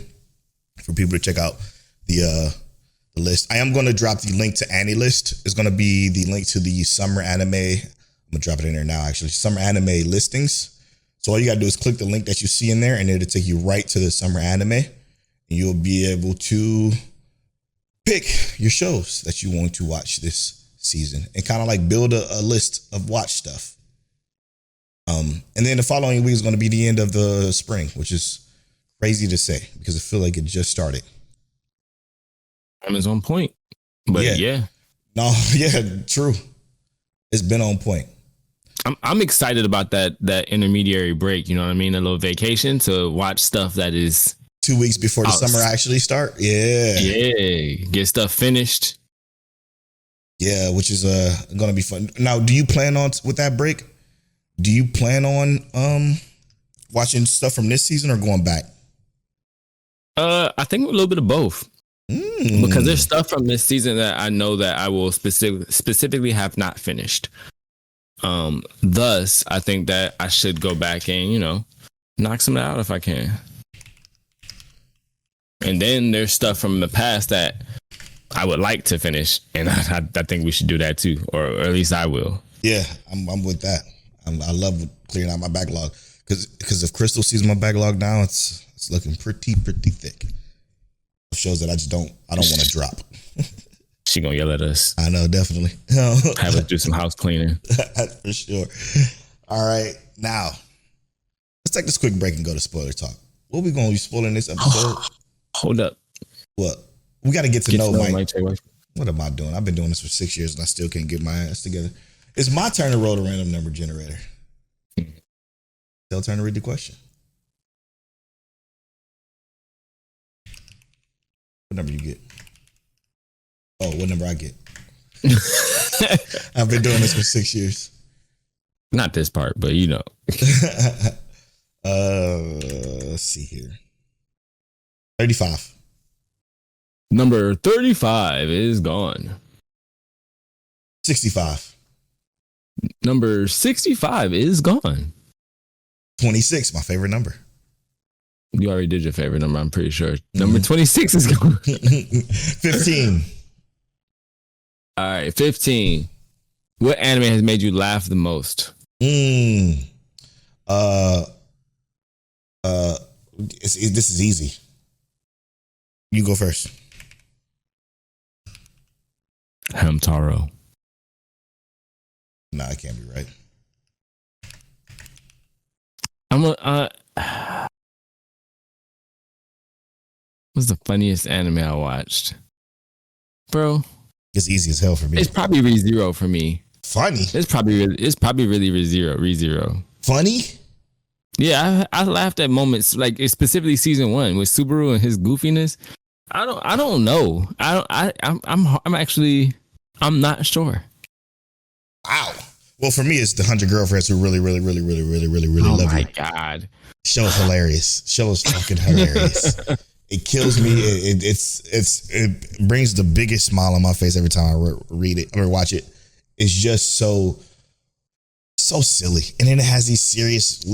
B: for people to check out the list. I am going to drop the link to AniList. It's going to be the link to the summer anime. I'm gonna drop it in there now. Actually, summer anime listings. So all you gotta do is click the link that you see in there, and it'll take you right to the summer anime, and you'll be able to pick your shows that you want to watch this season and kind of like build a list of watch stuff. And then the following week is going to be the end of the spring, which is crazy to say because I feel like it just started.
C: Time is on point. But yeah.
B: No, yeah, true. It's been on point.
C: I'm excited about that intermediary break. You know what I mean? A little vacation to watch stuff that is
B: 2 weeks before the summer actually start.
C: Yeah. Get stuff finished.
B: Yeah, which is gonna be fun. Now, do you plan on with that break? Do you plan on watching stuff from this season or going back?
C: I think a little bit of both. Because there's stuff from this season that I know that I will specifically have not finished. Thus, I think that I should go back and, knock some out if I can. And then there's stuff from the past that I would like to finish, and I think we should do that too, or at least I will.
B: Yeah, I'm with that. I love clearing out my backlog because if Crystal sees my backlog now, it's looking pretty thick. Shows that I don't want to drop.
C: She gonna yell at us.
B: I know, definitely.
C: Have us do some house cleaning.
B: For sure. All right, now let's take this quick break and go to spoiler talk. What are we gonna be spoiling this episode?
C: Hold up.
B: What? We got to get to know Mike.
C: Mike.
B: What am I doing? I've been doing this for 6 years and I still can't get my ass together. It's my turn to roll the random number generator. Tell turn to read the question. What number you get? Oh, what number I get? I've been doing this for 6 years.
C: Not this part, but
B: Let's see here. 35.
C: Number 35 is gone.
B: 65.
C: Number 65 is gone.
B: 26, my favorite number.
C: You already did your favorite number, I'm pretty sure. Number 26 is gone.
B: 15.
C: All right, 15. What anime has made you laugh the most?
B: This is easy. You go first.
C: Hamtaro.
B: Nah, it can't be right.
C: What's the funniest anime I watched? Bro.
B: It's easy as hell for me.
C: It's probably ReZero for me.
B: Funny?
C: It's probably really ReZero.
B: Funny?
C: Yeah, I laughed at moments like specifically season 1 with Subaru and his goofiness. I don't know. I'm not sure.
B: Wow. Well, for me, it's the 100 Girlfriends who really love you.
C: Oh my God.
B: Show is hilarious. Show is fucking hilarious. It kills me. It brings the biggest smile on my face every time I read it or watch it. It's just so silly, and then it has these serious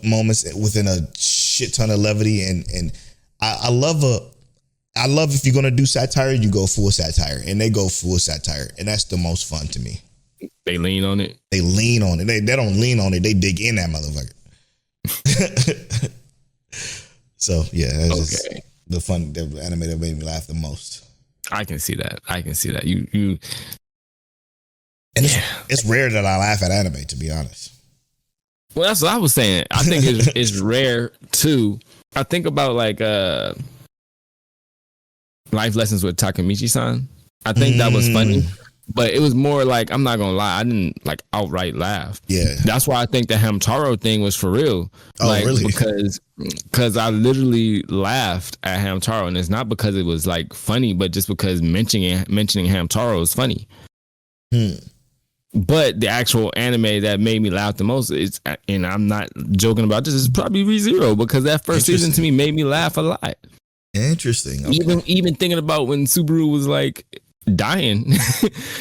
B: moments within a shit ton of levity. And I love if you're gonna do satire, you go full satire, and they go full satire, and that's the most fun to me.
C: They lean on it.
B: They lean on it. They don't lean on it. They dig in that motherfucker. So yeah, that's just the anime that made me laugh the most.
C: I can see that. You.
B: And it's rare that I laugh at anime, to be honest.
C: Well, that's what I was saying. I think it's rare too. I think about like life lessons with Takemichi-san. I think that was funny, but it was more like, I'm not gonna lie, I didn't like outright laugh.
B: Yeah,
C: that's why I think the Hamtaro thing was for real.
B: Oh, like, really?
C: Because I literally laughed at Hamtaro, and it's not because it was like funny, but just because mentioning Hamtaro is funny. But the actual anime that made me laugh the most is, and I'm not joking about this, is probably ReZero, because that first season to me made me laugh a lot.
B: Interesting. Okay.
C: Even thinking about when Subaru was like dying,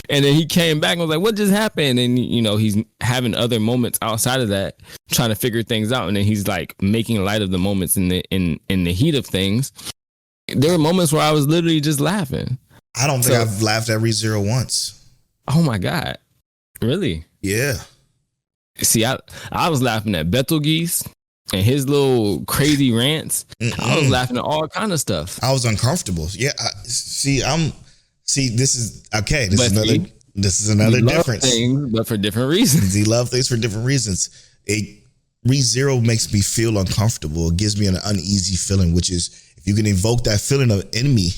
C: and then he came back and was like, "What just happened?" And he's having other moments outside of that, trying to figure things out, and then he's like making light of the moments in the heat of things. There were moments where I was literally just laughing.
B: I don't think I've laughed at ReZero once.
C: Oh my God. Really?
B: Yeah.
C: See, I was laughing at Betelgeuse and his little crazy rants. I was laughing at all kind of stuff.
B: I was uncomfortable. Yeah. This is okay. This is another difference.
C: Things, but for different reasons.
B: He loves things for different reasons. ReZero makes me feel uncomfortable. It gives me an uneasy feeling, which is, if you can evoke that feeling in me,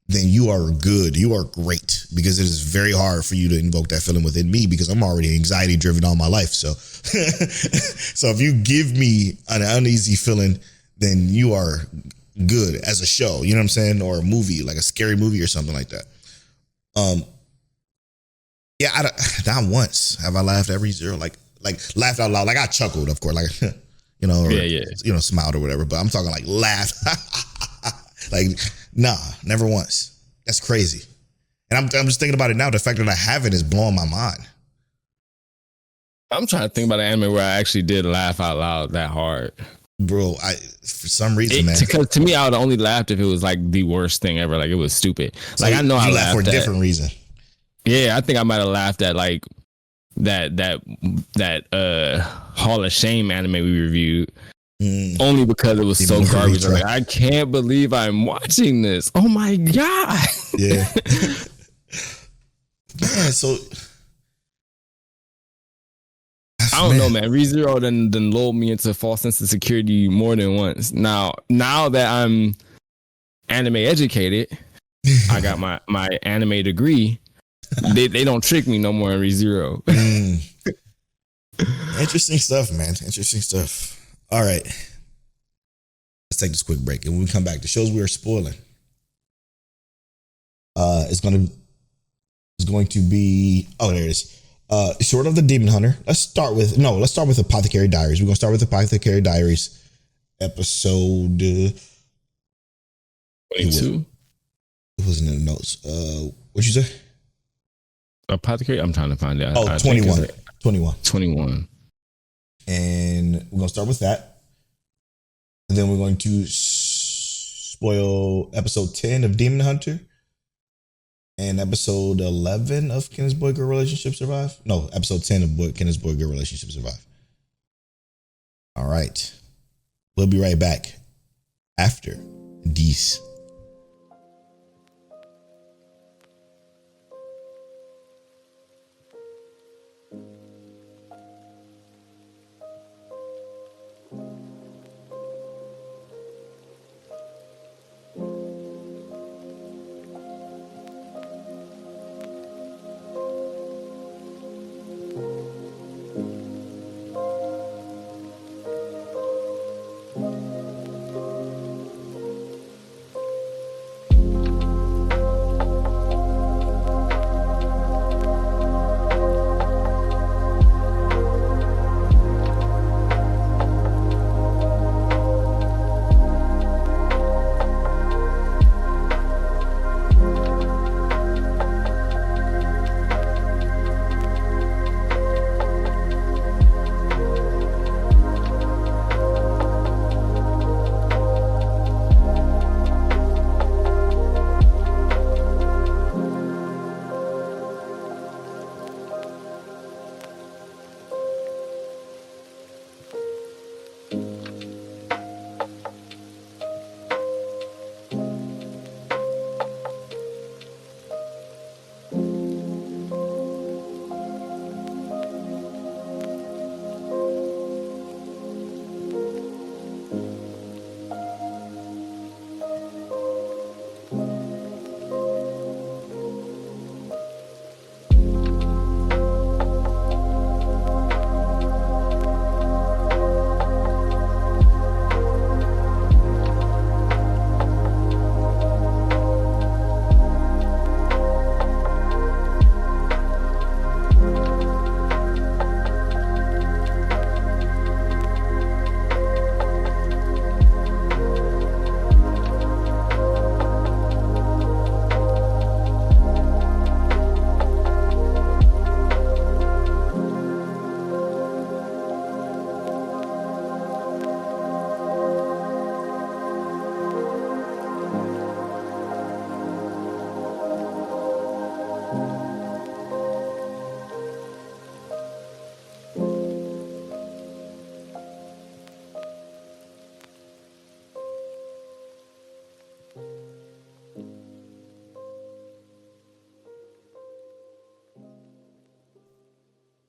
B: then you are good. You are great, because it is very hard for you to invoke that feeling within me, because I'm already anxiety driven all my life. So, so if you give me an uneasy feeling, then you are good as a show. You know what I'm saying? Or a movie, like a scary movie or something like that. Yeah, not once have I laughed every zero, like laughed out loud. Like I chuckled, of course, like, you know, or, you know, smiled or whatever, but I'm talking like laugh. Like, nah, never once. That's crazy. And I'm just thinking about it now. The fact that I haven't is blowing my mind.
C: I'm trying to think about an anime where I actually did laugh out loud that hard.
B: Bro, for some reason, man.
C: Because to me, I would only laughed if it was like the worst thing ever. Like it was stupid.
B: So
C: like I know I laughed
B: for a different reason.
C: Yeah, I think I might have laughed at like that Hall of Shame anime we reviewed. Only because it was so garbage. I'm like, I can't believe I'm watching this. Oh my god.
B: Yeah. Man, so
C: I don't know, man. ReZero done lulled me into false sense of security more than once. Now that I'm anime educated, I got my anime degree. They don't trick me no more in ReZero.
B: Interesting stuff, man. Interesting stuff. All right. Let's take this quick break. And when we come back, the shows we are spoiling is going to be, oh, there it is. Short of the Demon Hunter. Let's start with Apothecary Diaries. We're going to start with Apothecary Diaries episode
C: 22.
B: It wasn't in the notes. What'd you say?
C: Apothecary? I'm trying to find out.
B: Oh, 21.
C: 21.
B: And we're going to start with that. And then we're going to spoil episode 10 of Demon Hunter and episode 11 of Can His Boy Girl Relationship Survive? No, episode 10 of Can His Boy Girl Relationship Survive? All right. We'll be right back after these.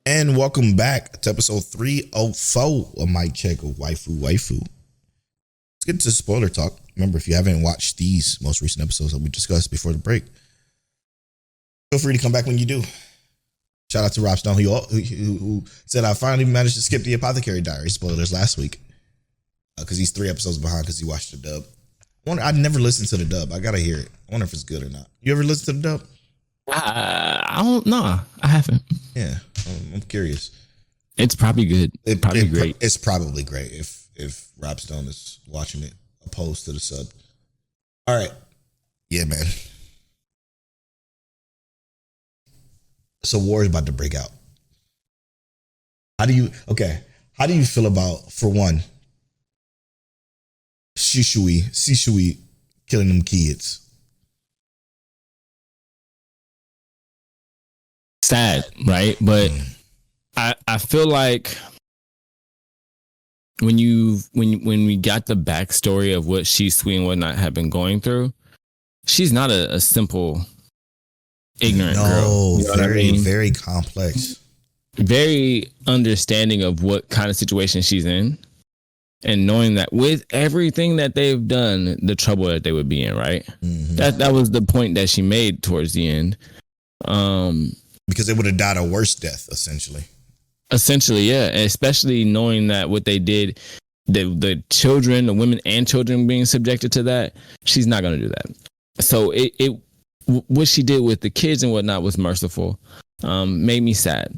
B: And welcome back to episode 304 of Mic Check Waifu Waifu. Let's get into spoiler talk. remember, if you haven't watched these most recent episodes that we discussed before the break, feel free to come back when you do. Shout out to Rob Stone, who said, I finally managed to skip the Apothecary Diaries spoilers last week because he's 3 episodes behind because he watched the dub. I never listened to the dub. I gotta hear it. I wonder if it's good or not. You ever listen to the dub?
C: I don't know. I haven't.
B: Yeah, I'm curious.
C: It's probably good. Great.
B: It's probably great if Rob Stone is watching it opposed to the sub. All right. Yeah, man. So war is about to break out. How do you feel about, for one, Shishui killing them kids?
C: Sad, right? But I feel like when we got the backstory of what Shisui and whatnot have been going through, she's not a simple ignorant girl. You know
B: very, very complex.
C: Very understanding of what kind of situation she's in. And knowing that with everything that they've done, the trouble that they would be in, right? Mm-hmm. That was the point that she made towards the end.
B: Because they would have died a worse death, essentially. Essentially,
C: yeah. And especially knowing that what they did, the children, the women and children being subjected to that, she's not going to do that. So what she did with the kids and whatnot was merciful. Made me sad.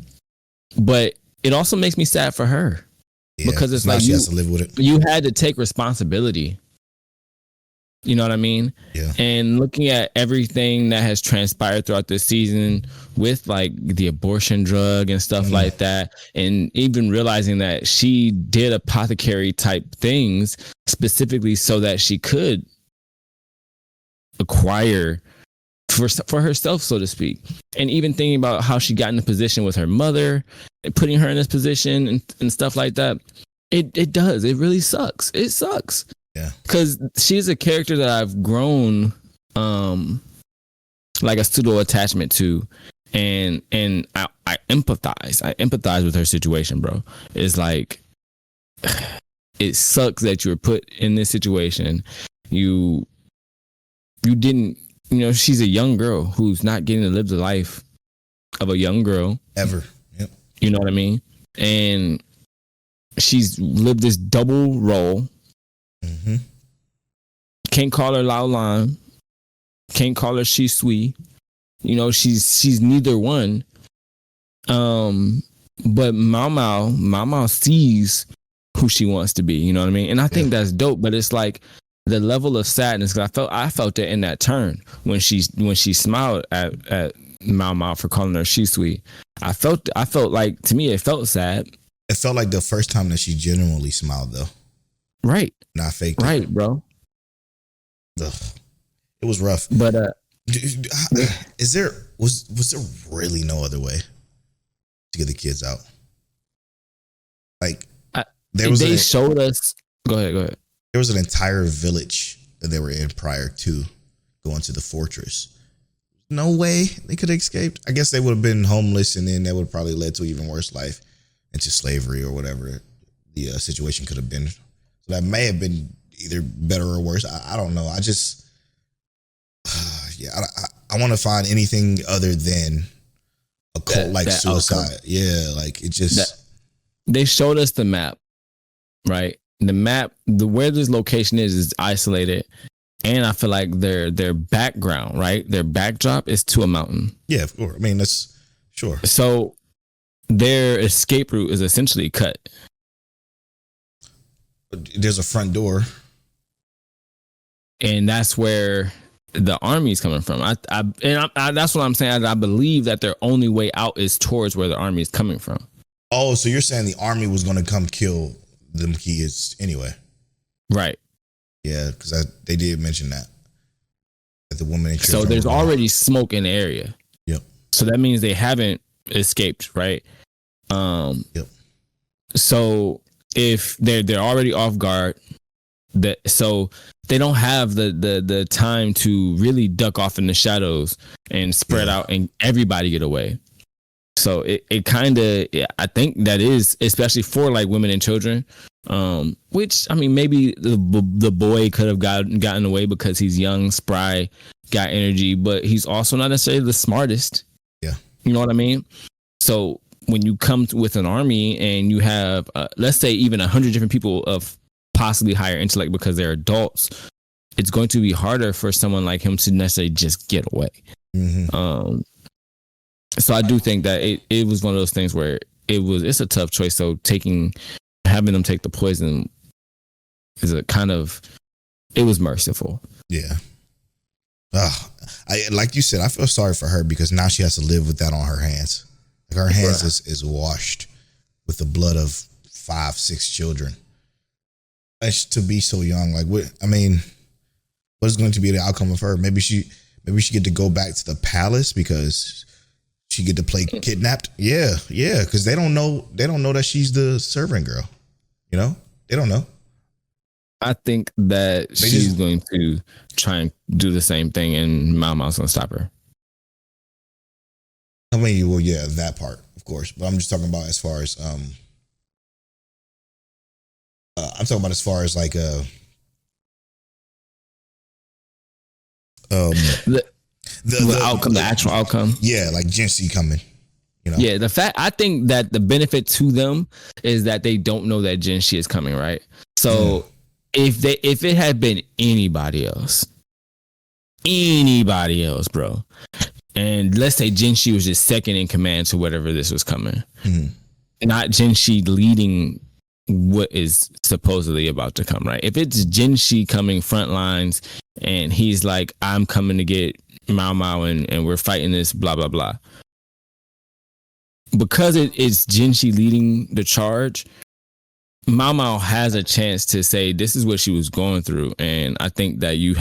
C: But it also makes me sad for her. Yeah, because it's like
B: she has to live with it.
C: You had to take responsibility. You know what I mean?
B: Yeah.
C: And looking at everything that has transpired throughout this season with like the abortion drug and stuff like that, and even realizing that she did apothecary type things specifically so that she could acquire for herself, so to speak. And even thinking about how she got in a position with her mother, and putting her in this position and stuff like that. It does. It really sucks. It sucks.
B: Yeah.
C: Because she's a character that I've grown like a pseudo attachment to. And I empathize. I empathize with her situation, bro. It's like it sucks that you were put in this situation. You didn't, she's a young girl who's not getting to live the life of a young girl.
B: Ever. Yep.
C: You know what I mean? And she's lived this double role.
B: Mm-hmm. Can't
C: call her Lao Lan. Can't call her Shisui. She's neither one. But Mao Mao sees who she wants to be. You know what I mean? And I think that's dope. But it's like the level of sadness. Cause I felt it in that turn when she smiled at Mao Mao for calling her Shisui. I felt like, to me, it felt sad.
B: It felt like the first time that she genuinely smiled, though.
C: Right.
B: Not fake.
C: Right, bro.
B: Ugh. It was rough.
C: But
B: was there really no other way to get the kids out? Like
C: they showed us. Go ahead.
B: There was an entire village that they were in prior to going to the fortress. No way they could have escaped. I guess they would have been homeless, and then that would have probably led to an even worse life, into slavery or whatever the situation could have been. So that may have been either better or worse. I don't know. I just, I want to find anything other than a cult like suicide. Outcome. Yeah, like it just.
C: They showed us the map, right? The map, where this location is isolated. And I feel like their background, right? Their backdrop is to a mountain.
B: Yeah, of course. I mean, that's sure.
C: So their escape route is essentially cut.
B: There's a front door.
C: And that's where the army's coming from. That's what I'm saying. I believe that their only way out is towards where the army is coming from.
B: Oh, so you're saying the army was going to come kill them kids anyway?
C: Right.
B: Yeah, because they did mention that the woman.
C: So there's already smoke in the area.
B: Yep.
C: So that means they haven't escaped, right?
B: Yep.
C: So if they're already off guard, so they don't have the time to really duck off in the shadows and spread out and everybody get away. So it kind of, I think that is, especially for like women and children, Which I mean, maybe the boy could have gotten away because he's young, spry, got energy, but he's also not necessarily the smartest.
B: Yeah,
C: you know what I mean. So when you come with an army and you have, let's say, even 100 different people of possibly higher intellect because they're adults, it's going to be harder for someone like him to necessarily just get away.
B: Mm-hmm.
C: So I do think that it was one of those things where it's a tough choice. So having them take the poison is a kind of, it was merciful.
B: Yeah. Like you said, I feel sorry for her because now she has to live with that on her hands. Like her hands is washed with the blood of 5-6 children. And to be so young, like what is going to be the outcome of her? Maybe she get to go back to the palace because she get to play kidnapped. Yeah, because they don't know that she's the servant girl. You know, they don't know.
C: I think that she's going to try and do the same thing, and Mao Mao's going to stop her.
B: I mean, well, yeah, that part, of course. But I'm just talking about as far as like the outcome, the actual outcome. Yeah, like Jinxie coming. You know?
C: Yeah, I think that the benefit to them is that they don't know that Jinxie is coming, right? So if it had been anybody else, bro, and let's say Jinxie was just second in command to whatever this was coming, not Jinxie leading what is supposedly about to come, right? If it's Jinxie coming front lines and he's like, I'm coming to get Mao Mao and we're fighting this, blah, blah, blah. Because it's Jinxie leading the charge, Mao Mao has a chance to say, this is what she was going through. And I think that you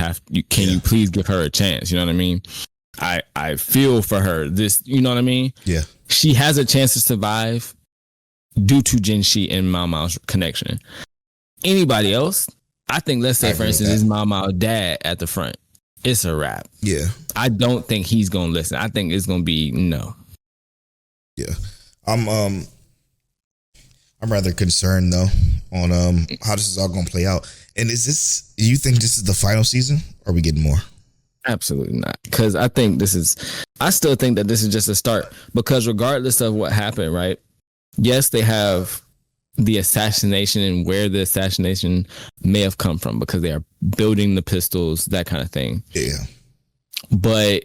C: please give her a chance? You know what I mean? I feel for her. This, you know what I mean?
B: Yeah.
C: She has a chance to survive due to Jinxie and Mao Mao's connection. Anybody else, I think, let's say, for instance, is Mao Mao dad at the front. It's a wrap.
B: Yeah. I
C: don't think he's going to listen. I think it's going to be no.
B: Yeah. I'm rather concerned though on how this is all going to play out. And do you think this is the final season or are we getting more?
C: Absolutely not. Because I still think that this is just a start, because regardless of what happened, right? Yes, they have the assassination and where the assassination may have come from because they are building the pistols, that kind of thing.
B: Yeah.
C: But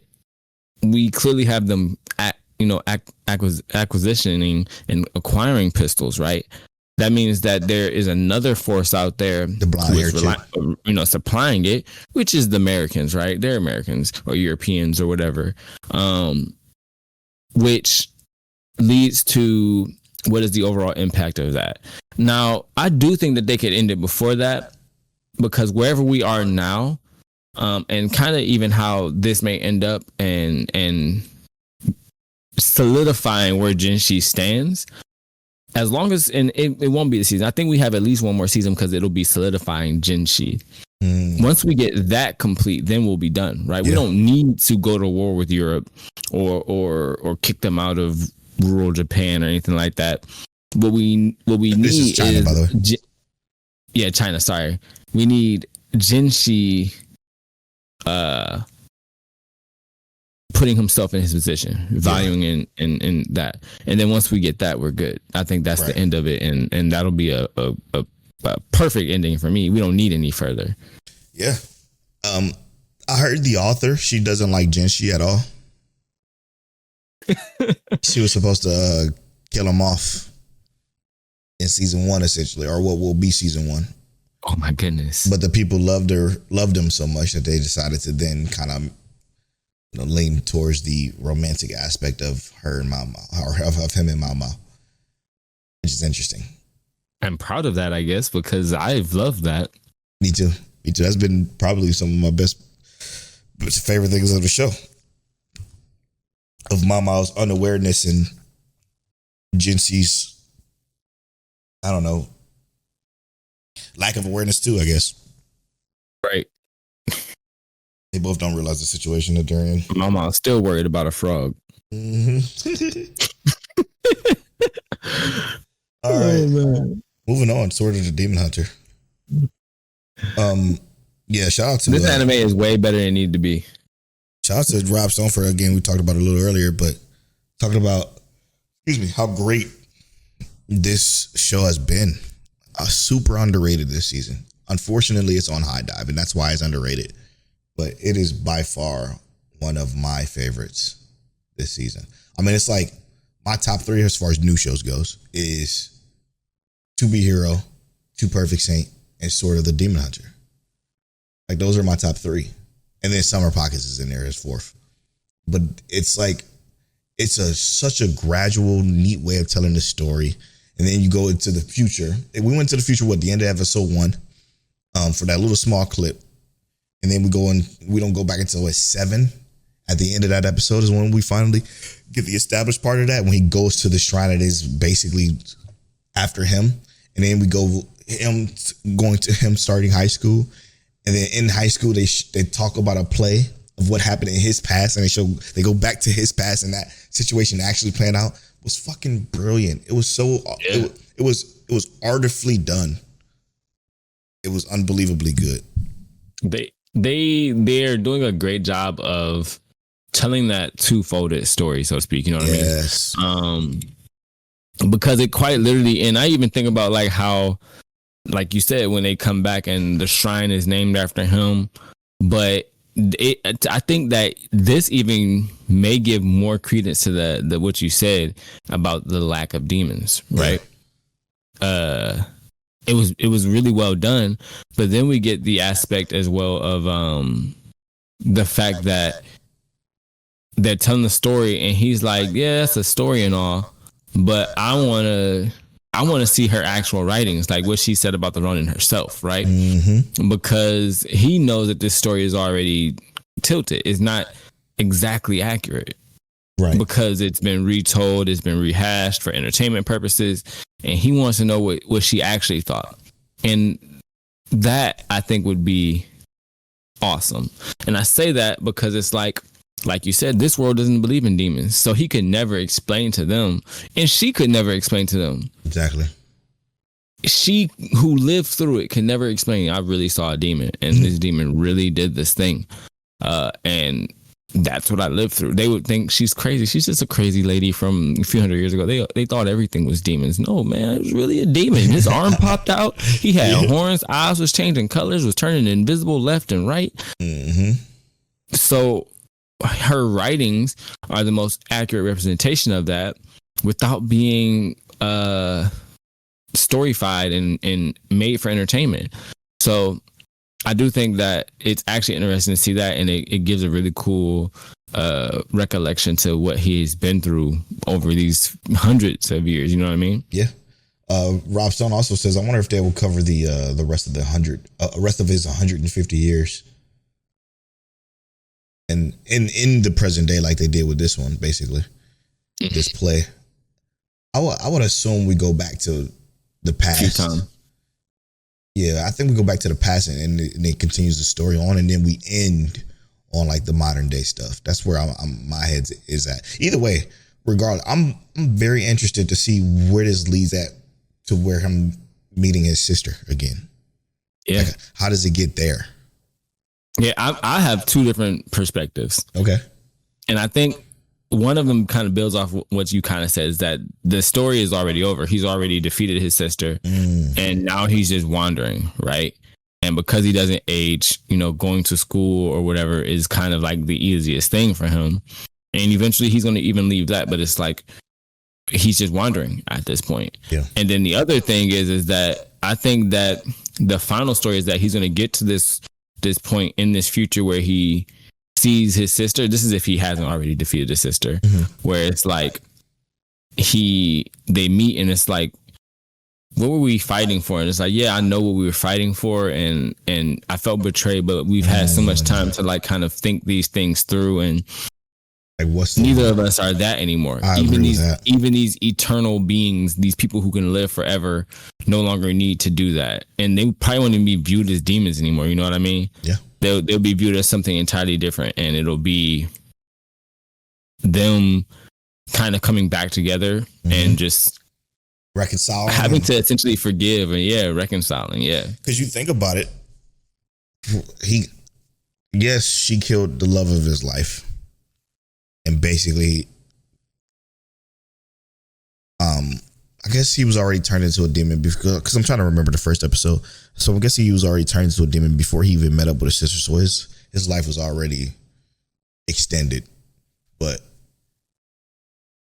C: we clearly have them acquisitioning and acquiring pistols, right? That means that there is another force out there who is supplying it, which is the Americans, right? They're Americans or Europeans or whatever, which leads to what is the overall impact of that. Now, I do think that they could end it before that, because wherever we are now, and kind of even how this may end up and solidifying where Jinxie stands, as long as, and it won't be the season. I think we have at least one more season because it'll be solidifying Jinxie. Once we get that complete, then we'll be done, right? Yeah. We don't need to go to war with Europe or kick them out of rural Japan or anything like that. What we need is China, by the way. China. Sorry, we need Jinxie putting himself in his position, valuing in that, and then once we get that, we're good. I think that's the end of it, and that'll be a perfect ending for me. We don't need any further.
B: Yeah, I heard the author, she doesn't like Jinxie at all. She was supposed to kill him off in season 1, essentially, or what will be season 1.
C: Oh my goodness!
B: But the people loved him so much that they decided to then kind of lean towards the romantic aspect of her and Mao Mao, or of him and Mao Mao, which is interesting.
C: I'm proud of that, I guess, because I've loved that.
B: Me too. That's been probably some of my best favorite things of the show. Of Mao Mao's unawareness and Jinxie's, I don't know, lack of awareness too, I guess.
C: Right.
B: They both don't realize the situation that they're in.
C: Mao Mao's still worried about a frog.
B: Mm-hmm. All right. Moving on, Sword of the Demon Hunter. Yeah, shout out to
C: this anime is way better than it needed to be.
B: Shout out to Rob Stone for, again, we talked about it a little earlier, but talking about, how great this show has been. Super underrated this season. Unfortunately, it's on HiDive, and that's why it's underrated. But it is by far one of my favorites this season. I mean, it's like my top 3 as far as new shows goes is To Be Hero, Two Perfect Saint, and Sword of the Demon Hunter. Like, those are my top 3. And then Summer Pockets is in there as 4th. But it's like, it's such a gradual, neat way of telling the story. And then you go into the future. We went to the future, the end of episode 1, for that little small clip. And then we don't go back until 7. At the end of that episode is when we finally get the established part of that, when he goes to the shrine that is basically after him. And then we go going to him starting high school. And then in high school, they talk about a play of what happened in his past, and they go back to his past, and that situation actually playing out was fucking brilliant. It was so it was artfully done. It was unbelievably good.
C: They're doing a great job of telling that two-folded story, so to speak. You know what I mean? Because it quite literally, and I even think about like how, like you said, when they come back and the shrine is named after him, but I think that this even may give more credence to the what you said about the lack of demons, right? Yeah. It was really well done, but then we get the aspect as well of the fact that they're telling the story, and he's like, yeah, that's a story and all, but I want to see her actual writings, like what she said about the Ronin herself, right? Mm-hmm. Because he knows that this story is already tilted. It's not exactly accurate. Right. Because it's been retold, it's been rehashed for entertainment purposes, and he wants to know what she actually thought. And that, I think, would be awesome. And I say that because it's like you said, this world doesn't believe in demons, so he could never explain to them, and she could never explain to them. Exactly. She, who lived through it, can never explain, I really saw a demon, and this demon really did this thing. And that's what I lived through. They would think she's crazy. She's just a crazy lady from a few hundred years ago. They thought everything was demons. No, man, it was really a demon. His arm popped out. He had horns. Eyes was changing colors. Was turning invisible left and right. Mm-hmm. So her writings are the most accurate representation of that, without being storyfied and made for entertainment. So I do think that it's actually interesting to see that, and it gives a really cool recollection to what he's been through over these hundreds of years. You know what I mean? Yeah. Rob Stone also says, I wonder if they will cover the rest of his 150 years, and in the present day, like they did with this one, basically this play. I would assume we go back to the past. Yeah, I think we go back to the past, and it continues the story on, and then we end on like the modern day stuff. That's where my head is at. Either way, regardless, I'm very interested to see where this leads at, to where him meeting his sister again. Yeah, like, how does it get there? Yeah, I have two different perspectives. Okay, and I think one of them kind of builds off what you kind of said, is that the story is already over. He's already defeated his sister, and now he's just wandering, right? And because he doesn't age, going to school or whatever is kind of like the easiest thing for him. And eventually he's going to even leave that, but it's like he's just wandering at this point. Yeah. And then the other thing is that I think that the final story is that he's going to get to this point in this future where he sees his sister. This is if he hasn't already defeated his sister, where it's like they meet, and it's like, what were we fighting for? And it's like, yeah, I know what we were fighting for, and I felt betrayed, but we've had so much time to like kind of think these things through, and like neither of us are that anymore. Even these eternal beings, these people who can live forever, no longer need to do that, and they probably won't even be viewed as demons anymore. You know what I mean? Yeah. They'll be viewed as something entirely different, and it'll be them kind of coming back together and just
B: reconciling,
C: having to essentially forgive and reconciling. Yeah,
B: because you think about it, she killed the love of his life, and basically, I guess he was already turned into a demon because I'm trying to remember the first episode. So I'm guessing he was already turned into a demon before he even met up with his sister. So his life was already extended. But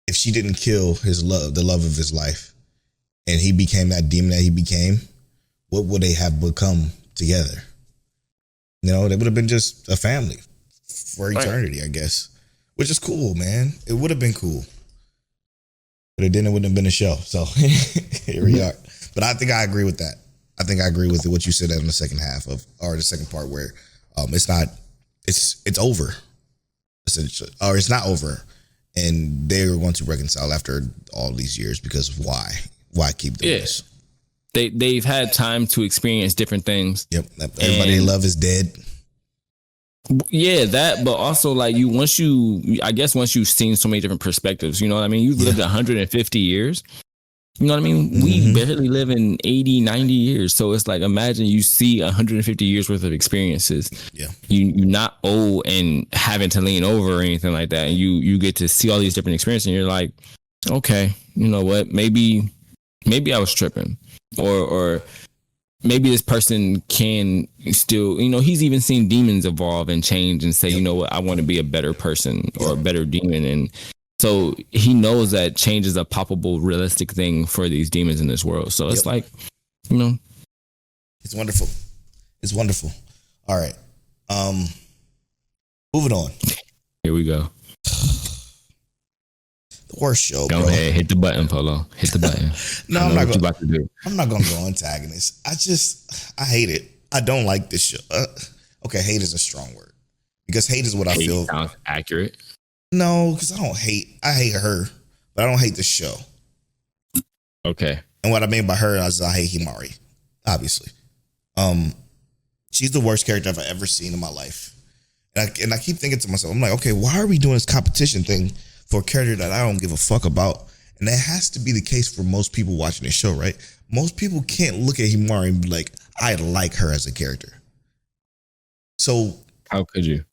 B: if she didn't kill the love of his life, and he became that demon that he became, what would they have become together? They would have been just a family for eternity, I guess, which is cool, man. It would have been cool. But then it wouldn't have been a show. So here we are. But I think I agree with that. I think I agree with what you said in the second half or the second part where it's over. Or it's not over. And they're going to reconcile after all these years because of why. Why keep doing this?
C: They've had time to experience different things.
B: Yep. Everybody they love is dead.
C: Yeah, that, but also like once you've seen so many different perspectives, you know what I mean? You've lived 150 years. You know what I mean? Mm-hmm. We barely live in 80, 90 years. So it's like, imagine you see 150 years worth of experiences. Yeah. You're not old and having to lean over or anything like that. And you get to see all these different experiences and you're like, okay, you know what? Maybe I was tripping or maybe this person can still, he's even seen demons evolve and change and say, you know what, I want to be a better person or a better demon. And so he knows that change is a palpable, realistic thing for these demons in this world. So it's like,
B: It's wonderful. It's wonderful. All right. Moving on.
C: Here we go.
B: The worst show,
C: Go
B: bro.
C: ahead, hit the button, Polo. Hit the button.
B: No, I'm not going to go antagonist. I hate it. I don't like this show. Okay, hate is a strong word because hate is what I feel.
C: Sounds accurate.
B: No, because I hate her, but I don't hate the show.
C: Okay.
B: And what I mean by her is I hate Himari, obviously. She's the worst character I've ever seen in my life. And I keep thinking to myself, I'm like, okay, why are we doing this competition thing for a character that I don't give a fuck about? And that has to be the case for most people watching this show, right? Most people can't look at Himari and be like, I like her as a character. So
C: how could you?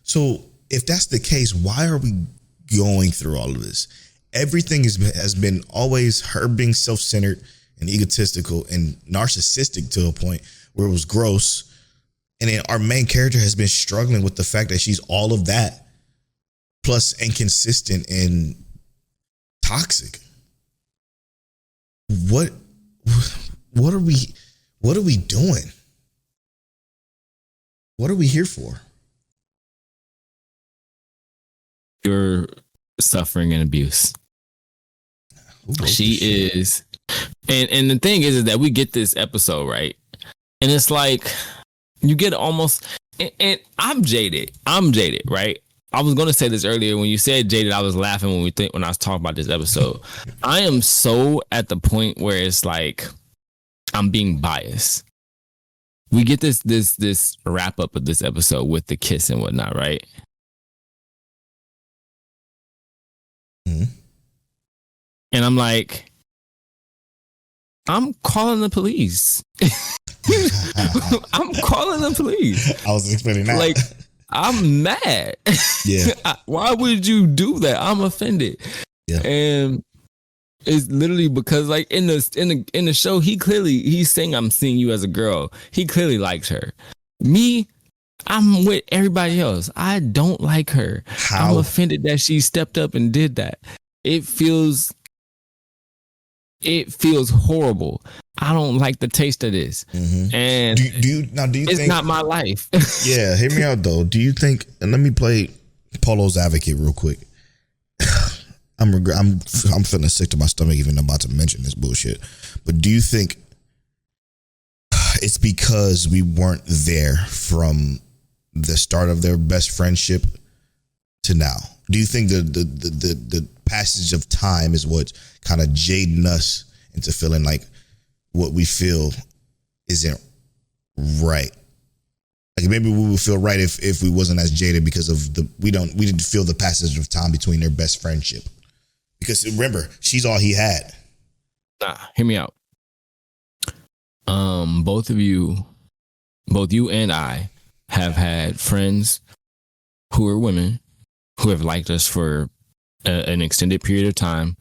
B: So if that's the case, why are we going through all of this? Everything has been always her being self-centered and egotistical and narcissistic to a point where it was gross. And then our main character has been struggling with the fact that she's all of that, plus inconsistent and toxic. What are we doing? What are we here for?
C: You're suffering and abuse. She is. And the thing is that we get this episode, right? And it's like, you get almost, and I'm jaded, right? I was going to say this earlier. When you said jaded, I was laughing when I was talking about this episode. I am so at the point where it's like, I'm being biased. We get this wrap up of this episode with the kiss and whatnot, right? Mm-hmm. And I'm like, I'm calling the police. I'm calling the police.
B: I was expecting that.
C: Like, I'm mad.
B: Yeah.
C: Why would you do that? I'm offended.
B: Yeah.
C: And it's literally because, like, in the show, he's saying, I'm seeing you as a girl. He clearly likes her. Me, I'm with everybody else. I don't like her. How? I'm offended that she stepped up and did that. It feels horrible. I don't like the taste of this. Mm-hmm. And
B: do you
C: it's
B: think,
C: not my life.
B: Yeah, hear me out though. Do you think, and let me play Polo's advocate real quick. I'm feeling sick to my stomach even about to mention this bullshit. But do you think it's because we weren't there from the start of their best friendship to now? Do you think the passage of time is what kind of jading us into feeling like what we feel isn't right? Like maybe we would feel right if we wasn't as jaded because of we didn't feel the passage of time between their best friendship. Because remember, she's all he had.
C: Nah, hear me out. Both you and I have had friends who are women who have liked us for an extended period of time,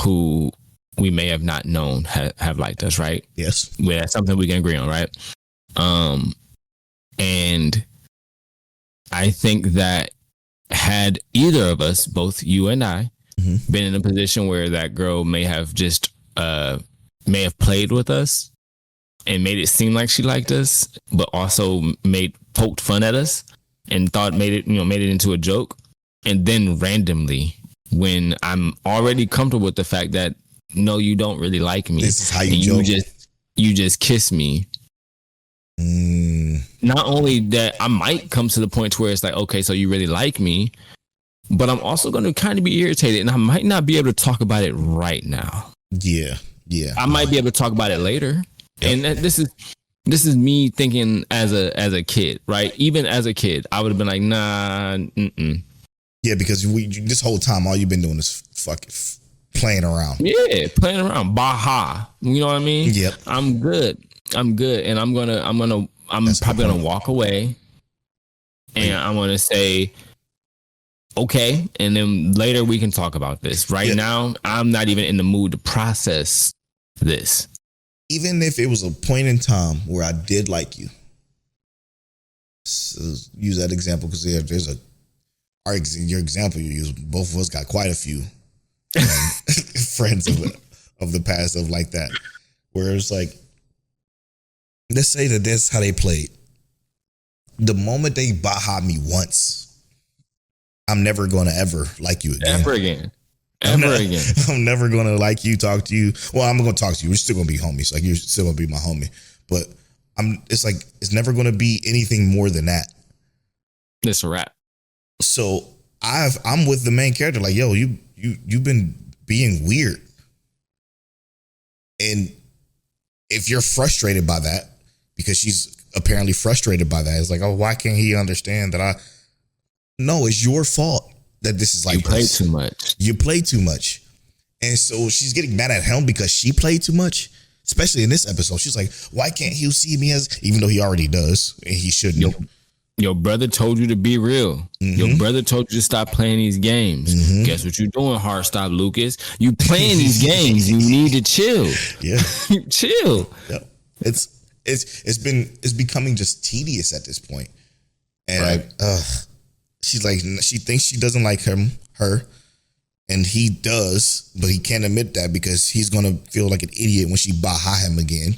C: who we may have not known have liked us, right?
B: Yes.
C: Well, that's something we can agree on, right? And I think that had either of us, both you and I, been in a position where that girl may have just may have played with us and made it seem like she liked us, but also poked fun at us and made it into a joke, and then randomly, when I'm already comfortable with the fact that no, you don't really like me,
B: this is how you joke.
C: You just kiss me. Not only that, I might come to the point where it's like, okay, so you really like me, but I'm also going to kind of be irritated, and I might not be able to talk about it right now.
B: Yeah.
C: I might be able to talk about it later. Yep. And this is me thinking as a kid, right? Even as a kid, I would have been like, nah.
B: Yeah, because this whole time, all you've been doing is fucking playing around.
C: Yeah, playing around. Baha. You know what I mean?
B: Yep.
C: I'm good. And I'm probably gonna walk away, and I'm gonna say, okay, and then later we can talk about this. Right now, I'm not even in the mood to process this.
B: Even if it was a point in time where I did like you, so use that example, because there's your example you use. Both of us got quite a few friends of the past of like that, where it's like, let's say that that's how they played. The moment they baha me once, I'm never going to ever like you again.
C: Ever again.
B: I'm never going to like you, talk to you. Well, I'm going to talk to you. We're still going to be homies. Like, you're still going to be my homie. But it's never going to be anything more than that.
C: It's a wrap.
B: So I'm with the main character. Like, yo, you've been being weird. And if you're frustrated by that, because she's apparently frustrated by that, it's like, oh, why can't he understand that No, it's your fault that this is like this. You play too much. And so she's getting mad at him because she played too much. Especially in this episode. She's like, why can't he see me as, even though he already does, and he shouldn't.
C: Your brother told you to be real. Mm-hmm. Your brother told you to stop playing these games. Mm-hmm. Guess what you're doing, hard stop, Lucas? You playing these games. You need to chill.
B: Yeah.
C: Chill.
B: Yeah. It's becoming just tedious at this point. And
C: right.
B: She's like, she thinks she doesn't like her, and he does, but he can't admit that because he's gonna feel like an idiot when she baha him again.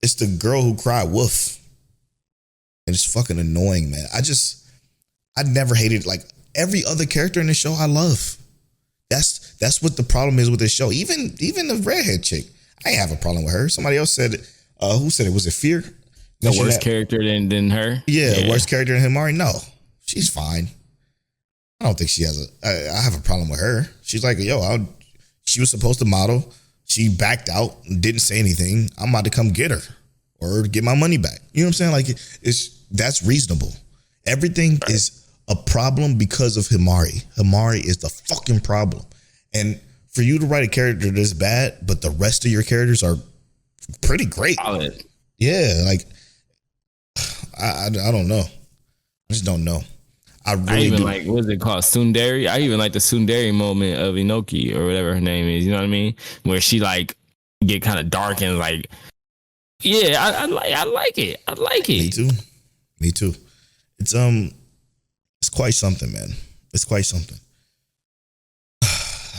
B: It's the girl who cried wolf, and it's fucking annoying, man. I never hated, like, every other character in the show I love. That's what the problem is with this show. Even the redhead chick, I ain't have a problem with her. Somebody else said it. Who said it? Was it Fear?
C: The worst character than her?
B: Yeah, worst character than Himari? No. She's fine. I don't think she has I have a problem with her. She's like, yo, she was supposed to model. She backed out and didn't say anything. I'm about to come get her or get my money back. You know what I'm saying? Like, that's reasonable. Everything is a problem because of Himari. Himari is the fucking problem. And for you to write a character this bad, but the rest of your characters are pretty great.
C: Solid.
B: Yeah, like, I don't know. I just don't know. I even
C: like, what's it called? Sundari? I even like the Sundari moment of Inoki or whatever her name is. You know what I mean? Where she like get kind of dark and like, yeah, I like it. I like it.
B: Me too. It's quite something, man. It's quite something.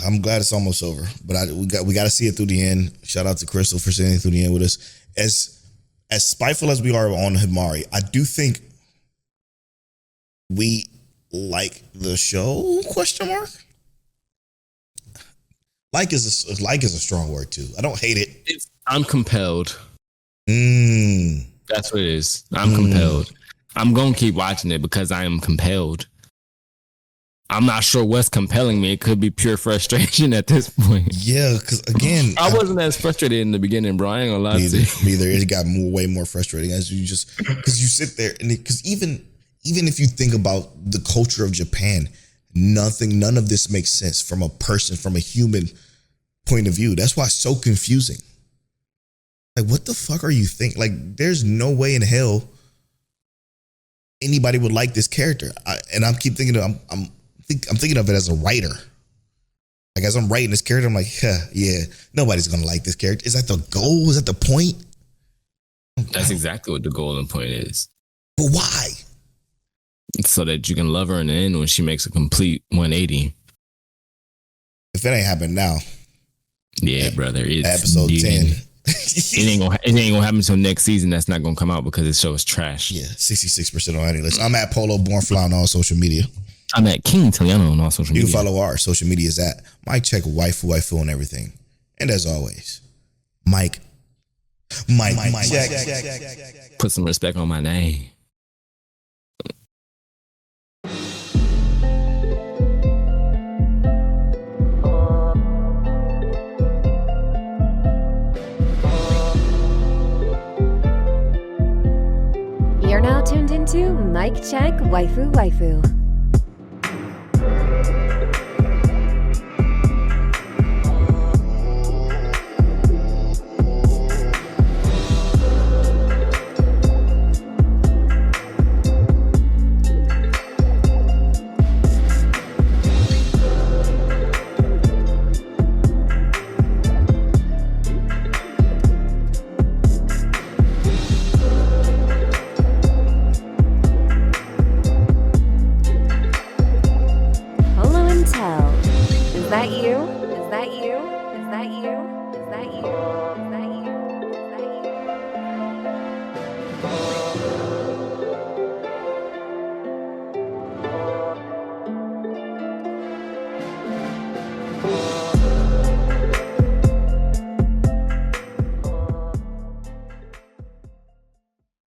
B: I'm glad it's almost over, but we got to see it through the end. Shout out to Crystal for seeing it through the end with us. As spiteful as we are on Himari, I do think we like the show? ? Like is a strong word too. I don't hate it.
C: I'm compelled. That's what it is. I'm compelled. I'm gonna keep watching it because I am compelled. I'm not sure what's compelling me. It could be pure frustration at this point.
B: Yeah, because again,
C: I wasn't as frustrated in the beginning, bro. I ain't gonna lie to you.
B: Me either. It got way more frustrating as you just, because you sit there and because even if you think about the culture of Japan, none of this makes sense from a person, from a human point of view. That's why it's so confusing. Like, what the fuck are you thinking? Like, there's no way in hell anybody would like this character. And I'm keep thinking, I'm thinking of it as a writer. Like, as I'm writing this character, I'm like, yeah, nobody's gonna like this character. Is that the goal? Is that the point?
C: That's exactly what the goal and point is.
B: But why?
C: So that you can love her in the end when she makes a complete 180.
B: If it ain't happened now,
C: yeah, brother, it's
B: episode 10.
C: It ain't gonna happen until next season. That's not gonna come out because this show is trash.
B: Yeah, 66% on any list. I'm at Polo Born Fly on all social media.
C: I'm at King Taliano on all social media.
B: You can follow our social medias at Mike Check Waifu Waifu and everything. And as always, Mike check.
C: Put some respect on my name.
A: You're now tuned into Mike Check Waifu Waifu. Is that you? Is that you? Is that you? Is that you? Is that you?